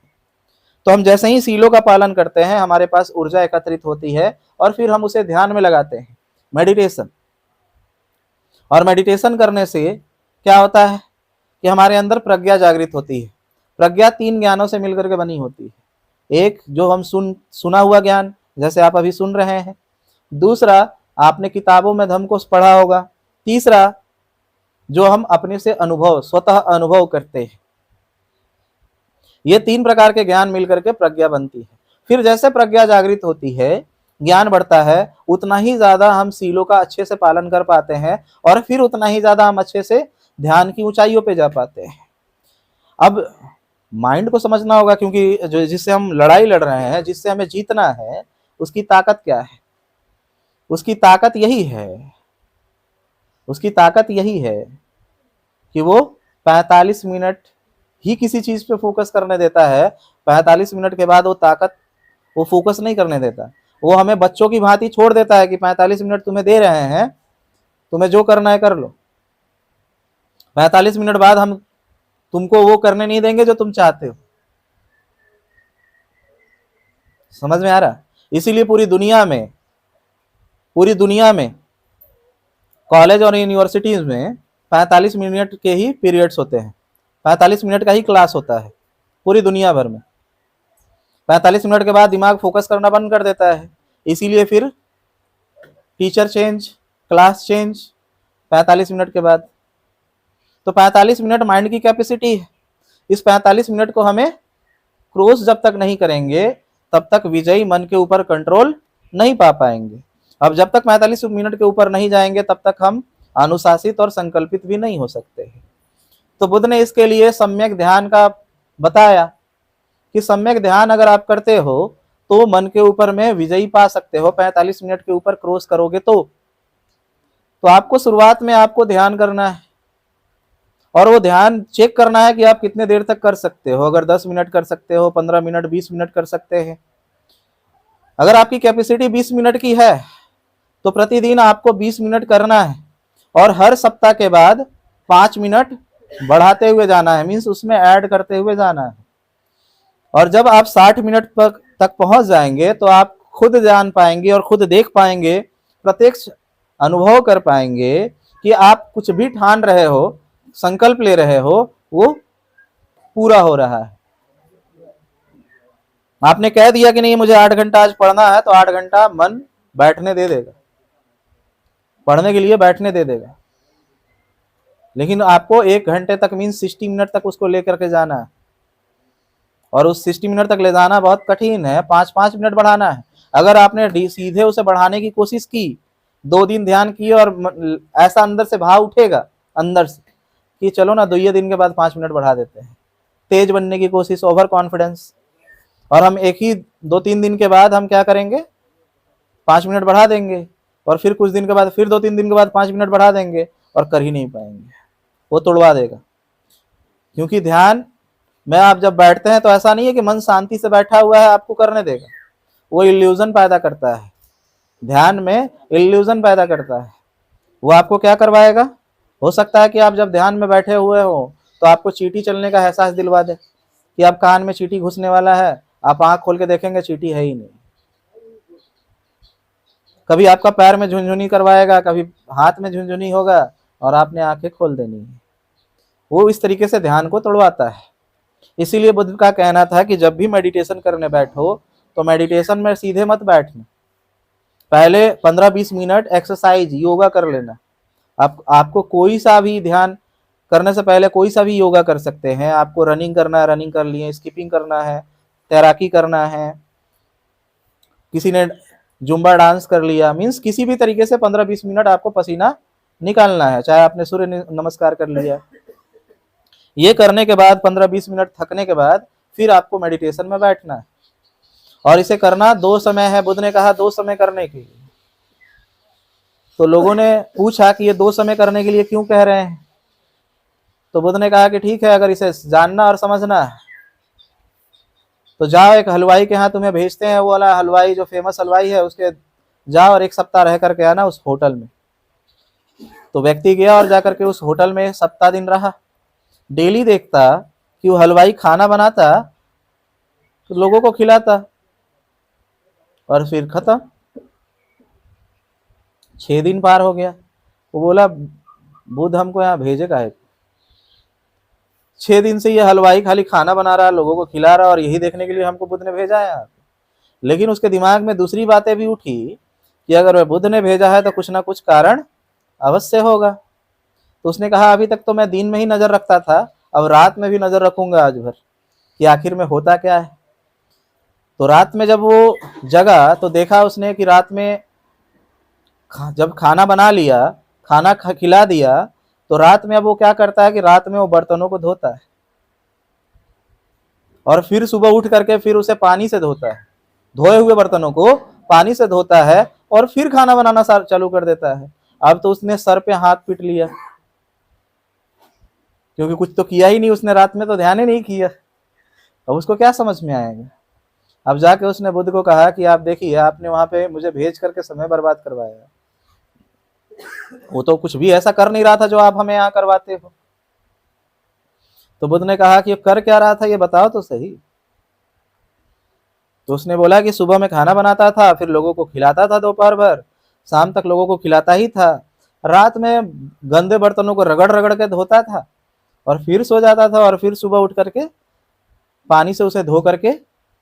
तो हम जैसे ही सीलों का पालन करते हैं हमारे पास ऊर्जा एकत्रित होती है और फिर हम उसे ध्यान में लगाते हैं, मेडिटेशन। और मेडिटेशन करने से क्या होता है कि हमारे अंदर प्रज्ञा जागृत होती है। प्रज्ञा 3 ज्ञानों से मिलकर के बनी होती है। एक जो हम सुना हुआ ज्ञान, जैसे आप अभी सुन रहे हैं। दूसरा, आपने किताबों में धम्म को पढ़ा होगा। तीसरा, जो हम अपने से अनुभव, स्वतः अनुभव करते हैं। ये 3 प्रकार के ज्ञान मिलकर के प्रज्ञा बनती है। फिर जैसे प्रज्ञा जागृत होती है, ज्ञान बढ़ता है, उतना ही ज्यादा हम सीलों का अच्छे से पालन कर पाते हैं और फिर उतना ही ज्यादा हम अच्छे से ध्यान की ऊंचाइयों पे जा पाते हैं। अब माइंड को समझना होगा, क्योंकि जो जिससे हम लड़ाई लड़ रहे हैं, जिससे हमें जीतना है, उसकी ताकत क्या है? उसकी ताकत यही है, उसकी ताकत यही है कि वो 45 मिनट ही किसी चीज पे फोकस करने देता है। 45 मिनट के बाद वो ताकत, वो फोकस नहीं करने देता। वो हमें बच्चों की भांति छोड़ देता है कि 45 मिनट तुम्हें दे रहे हैं, तुम्हें जो करना है कर लो। 45 मिनट बाद हम तुमको वो करने नहीं देंगे जो तुम चाहते हो। समझ में आ रहा? इसीलिए पूरी दुनिया में कॉलेज और यूनिवर्सिटीज में 45 मिनट के ही पीरियड्स होते हैं, 45 मिनट का ही क्लास होता है पूरी दुनिया भर में। 45 मिनट के बाद दिमाग फोकस करना बंद कर देता है। इसीलिए फिर teacher change, class change 45 minute के बाद। तो 45 मिनट माइंड की कैपेसिटी है। इस 45 मिनट को हमें क्रॉस जब तक नहीं करेंगे तब तक विजयी मन के ऊपर कंट्रोल नहीं पा पाएंगे। अब जब तक 45 मिनट के ऊपर नहीं जाएंगे तब तक हम अनुशासित और संकल्पित भी नहीं हो सकते हैं। तो बुद्ध ने इसके लिए सम्यक ध्यान का बताया कि सम्यक ध्यान अगर आप करते हो तो मन के ऊपर में विजयी पा सकते हो। 45 मिनट के ऊपर क्रॉस करोगे तो आपको शुरुआत में आपको ध्यान करना है और वो ध्यान चेक करना है कि आप कितने देर तक कर सकते हो। अगर 10 मिनट कर सकते हो, 15 मिनट, 20 मिनट कर सकते हैं। अगर आपकी कैपेसिटी 20 मिनट की है तो प्रतिदिन आपको 20 मिनट करना है और हर सप्ताह के बाद 5 मिनट बढ़ाते हुए जाना है, मीन्स उसमें ऐड करते हुए जाना है। और जब आप 60 मिनट तक पहुंच जाएंगे तो आप खुद जान पाएंगे और खुद देख पाएंगे, प्रत्यक्ष अनुभव कर पाएंगे कि आप कुछ भी ठान रहे हो, संकल्प ले रहे हो, वो पूरा हो रहा है। आपने कह दिया कि नहीं मुझे 8 घंटा आज पढ़ना है, तो 8 घंटा मन बैठने दे देगा, पढ़ने के लिए बैठने दे देगा। लेकिन आपको 1 घंटे तक, मीन 60 मिनट तक उसको लेकर के जाना है और उस 60 मिनट तक ले जाना बहुत कठिन है। 5-5 मिनट बढ़ाना है। अगर आपने सीधे उसे बढ़ाने की कोशिश की, 2 दिन ध्यान किए और ऐसा अंदर से भाव उठेगा अंदर से कि चलो ना 2 दिन के बाद 5 मिनट बढ़ा देते हैं, तेज बनने की कोशिश, ओवर कॉन्फिडेंस। और हम एक ही 2-3 दिन के बाद हम क्या करेंगे, 5 मिनट बढ़ा देंगे और फिर कुछ दिन के बाद फिर 2-3 दिन के बाद 5 मिनट बढ़ा देंगे और कर ही नहीं पाएंगे, वो तोड़वा देगा। क्योंकि ध्यान में आप जब बैठते हैं तो ऐसा नहीं है कि मन शांति से बैठा हुआ है आपको करने देगा, वो इल्यूजन पैदा करता है। ध्यान में इल्यूजन पैदा करता है। वो आपको क्या करवाएगा, हो सकता है कि आप जब ध्यान में बैठे हुए हो तो आपको चींटी चलने का एहसास दिलवा दे कि आप कान में चींटी घुसने वाला है, आप आंख खोल के देखेंगे चींटी है ही नहीं। कभी आपका पैर में झुनझुनी करवाएगा, कभी हाथ में झुनझुनी होगा और आपने आंखें खोल देनी है। वो इस तरीके से ध्यान को तोड़वाता है। इसीलिए बुद्ध का कहना था कि जब भी मेडिटेशन करने बैठो तो मेडिटेशन में सीधे मत बैठना, पहले 15-20 मिनट एक्सरसाइज, योगा कर लेना। आपको कोई सा भी ध्यान करने से पहले कोई सा भी योगा कर सकते हैं। आपको रनिंग करना है, रनिंग कर लिए, स्किपिंग करना है, तैराकी करना है, किसी ने जुम्बा डांस कर लिया, मीन्स किसी भी तरीके से 15-20 मिनट आपको पसीना निकालना है। चाहे आपने सूर्य नमस्कार कर लिया, ये करने के बाद 15-20 मिनट थकने के बाद फिर आपको मेडिटेशन में बैठना है। और इसे करना 2 समय है, बुद्ध ने कहा 2 समय करने के लिए। तो लोगों ने पूछा कि ये 2 समय करने के लिए क्यों कह रहे हैं? तो बुद्ध ने कहा कि ठीक है, अगर इसे जानना और समझना है तो जाओ एक हलवाई के यहाँ तुम्हें भेजते हैं, वो वाला हलवाई जो फेमस हलवाई है उसके, जाओ और 1 सप्ताह रह करके आना उस होटल में। तो व्यक्ति गया और जाकर के उस होटल में सप्ताह दिन रहा। डेली देखता कि वो हलवाई खाना बनाता तो लोगों को खिलाता, और फिर खत्म। 6 दिन पार हो गया। वो बोला बुध हमको यहाँ भेजे काहे? 6 दिन से ये हलवाई खाली खाना बना रहा, लोगों को खिला रहा, और यही देखने के लिए हमको बुध ने भेजा है यहाँ पे। लेकिन उसके दिमाग में दूसरी बातें भी उठी कि अगर वह बुध ने भेजा है तो कुछ ना कुछ कारण अवश्य होगा। तो उसने कहा अभी तक तो मैं दिन में ही नजर रखता था, अब रात में भी नजर रखूंगा आज भर कि आखिर में होता क्या है। तो रात में जब वो जगा तो देखा उसने कि रात में जब खाना बना लिया, खाना खिला दिया, तो रात में अब वो क्या करता है कि रात में वो बर्तनों को धोता है और फिर सुबह उठ करके फिर उसे पानी से धोता है, धोए हुए बर्तनों को पानी से धोता है और फिर खाना बनाना चालू कर देता है। अब तो उसने सर पे हाथ पीट लिया, क्योंकि कुछ तो किया ही नहीं उसने, रात में तो ध्यान ही नहीं किया। अब उसको क्या समझ में आएगा? अब जाके उसने बुध को कहा कि आप देखिए, आपने वहां पे मुझे भेज करके समय बर्बाद करवाया, वो तो कुछ भी ऐसा कर नहीं रहा था जो आप हमें यहाँ करवाते हो। तो बुध ने कहा कि कर क्या रहा था ये बताओ तो सही। तो उसने बोला कि सुबह में खाना बनाता था, फिर लोगों को खिलाता था दोपहर भर, शाम तक लोगों को खिलाता ही था, रात में गंदे बर्तनों को रगड़ रगड़ के धोता था और फिर सो जाता था, और फिर सुबह उठ करके पानी से उसे धो करके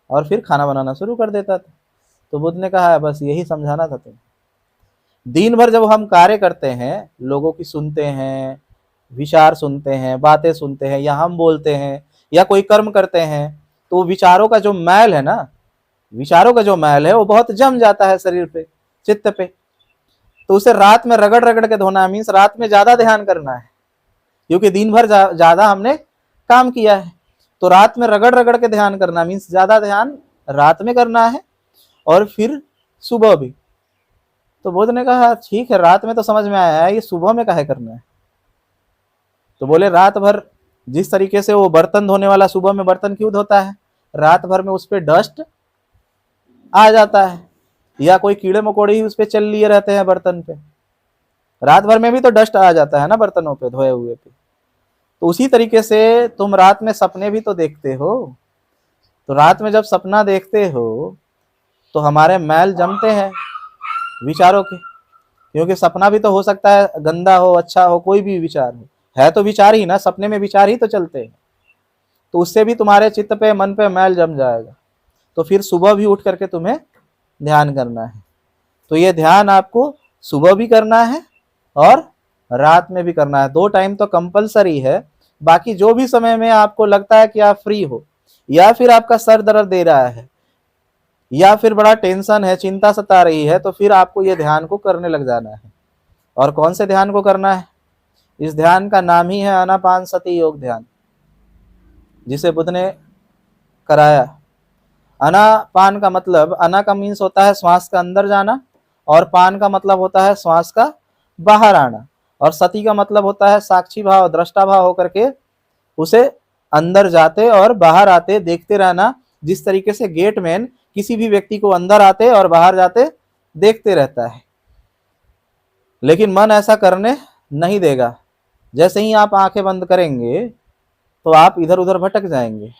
और फिर खाना बनाना शुरू कर देता था। तो बुध ने कहा बस यही समझाना था तुम्हें। दिन भर जब हम कार्य करते हैं, लोगों की सुनते हैं, विचार सुनते हैं, बातें सुनते हैं, या हम बोलते हैं या कोई कर्म करते हैं, तो विचारों का जो मैल है ना, विचारों का जो मैल है वो बहुत जम जाता है शरीर पे, चित्त पे। तो उसे रात में रगड़ रगड़ के धोना मीन्स रात में ज्यादा ध्यान करना है, क्योंकि दिन भर ज्यादा हमने काम किया है। तो रात में रगड़ रगड़ के ध्यान करना मीन्स ज्यादा ध्यान रात में करना है और फिर सुबह भी। तो बुध ने कहा ठीक है, रात में तो समझ में आया है, ये सुबह में काहे करना है? तो बोले रात भर जिस तरीके से वो बर्तन धोने वाला सुबह में बर्तन क्यों धोता है, रात भर में उस पर डस्ट आ जाता है, या कोई कीड़े मकोड़े ही उस पर चल लिए रहते हैं बर्तन पे, रात भर में भी तो डस्ट आ जाता है ना बर्तनों पे, धोए हुए पे। तो उसी तरीके से तुम रात में सपने भी तो देखते हो। तो रात में जब सपना देखते हो तो हमारे मैल जमते हैं विचारों के, क्योंकि सपना भी तो हो सकता है गंदा हो, अच्छा हो, कोई भी विचार हो, है तो विचार ही ना, सपने में विचार ही तो चलते हैं। तो उससे भी तुम्हारे चित्त पे, मन पे मैल जम जाएगा। तो फिर सुबह भी उठ करके तुम्हें ध्यान करना है। तो ये ध्यान आपको सुबह भी करना है और रात में भी करना है, 2 टाइम तो कंपलसरी है। बाकी जो भी समय में आपको लगता है कि आप फ्री हो, या फिर आपका सर दर्द दे रहा है, या फिर बड़ा टेंशन है, चिंता सता रही है, तो फिर आपको ये ध्यान को करने लग जाना है। और कौन से ध्यान को करना है? इस ध्यान का नाम ही है आनापानसति योग ध्यान, जिसे बुद्ध ने कराया। अनापान का मतलब, अना का मीन्स होता है श्वास का अंदर जाना, और पान का मतलब होता है श्वास का बाहर आना, और सति का मतलब होता है साक्षी भाव, दृष्टा भाव होकर के उसे अंदर जाते और बाहर आते देखते रहना। जिस तरीके से गेटमैन किसी भी व्यक्ति को अंदर आते और बाहर जाते देखते रहता है, लेकिन मन ऐसा करने नहीं देगा। जैसे ही आप आंखें बंद करेंगे तो आप इधर उधर भटक जाएंगे।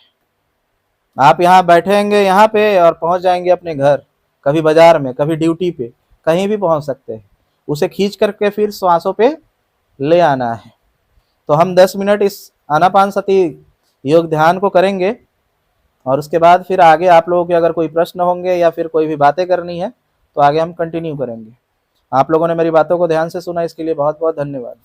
आप यहाँ बैठेंगे यहाँ पे और पहुंच जाएंगे अपने घर, कभी बाजार में, कभी ड्यूटी पे, कहीं भी पहुंच सकते हैं। उसे खींच करके फिर श्वासों पे ले आना है। तो हम 10 मिनट इस आनापानसति योग ध्यान को करेंगे, और उसके बाद फिर आगे आप लोगों के अगर कोई प्रश्न होंगे या फिर कोई भी बातें करनी है तो आगे हम कंटिन्यू करेंगे। आप लोगों ने मेरी बातों को ध्यान से सुना, इसके लिए बहुत बहुत धन्यवाद।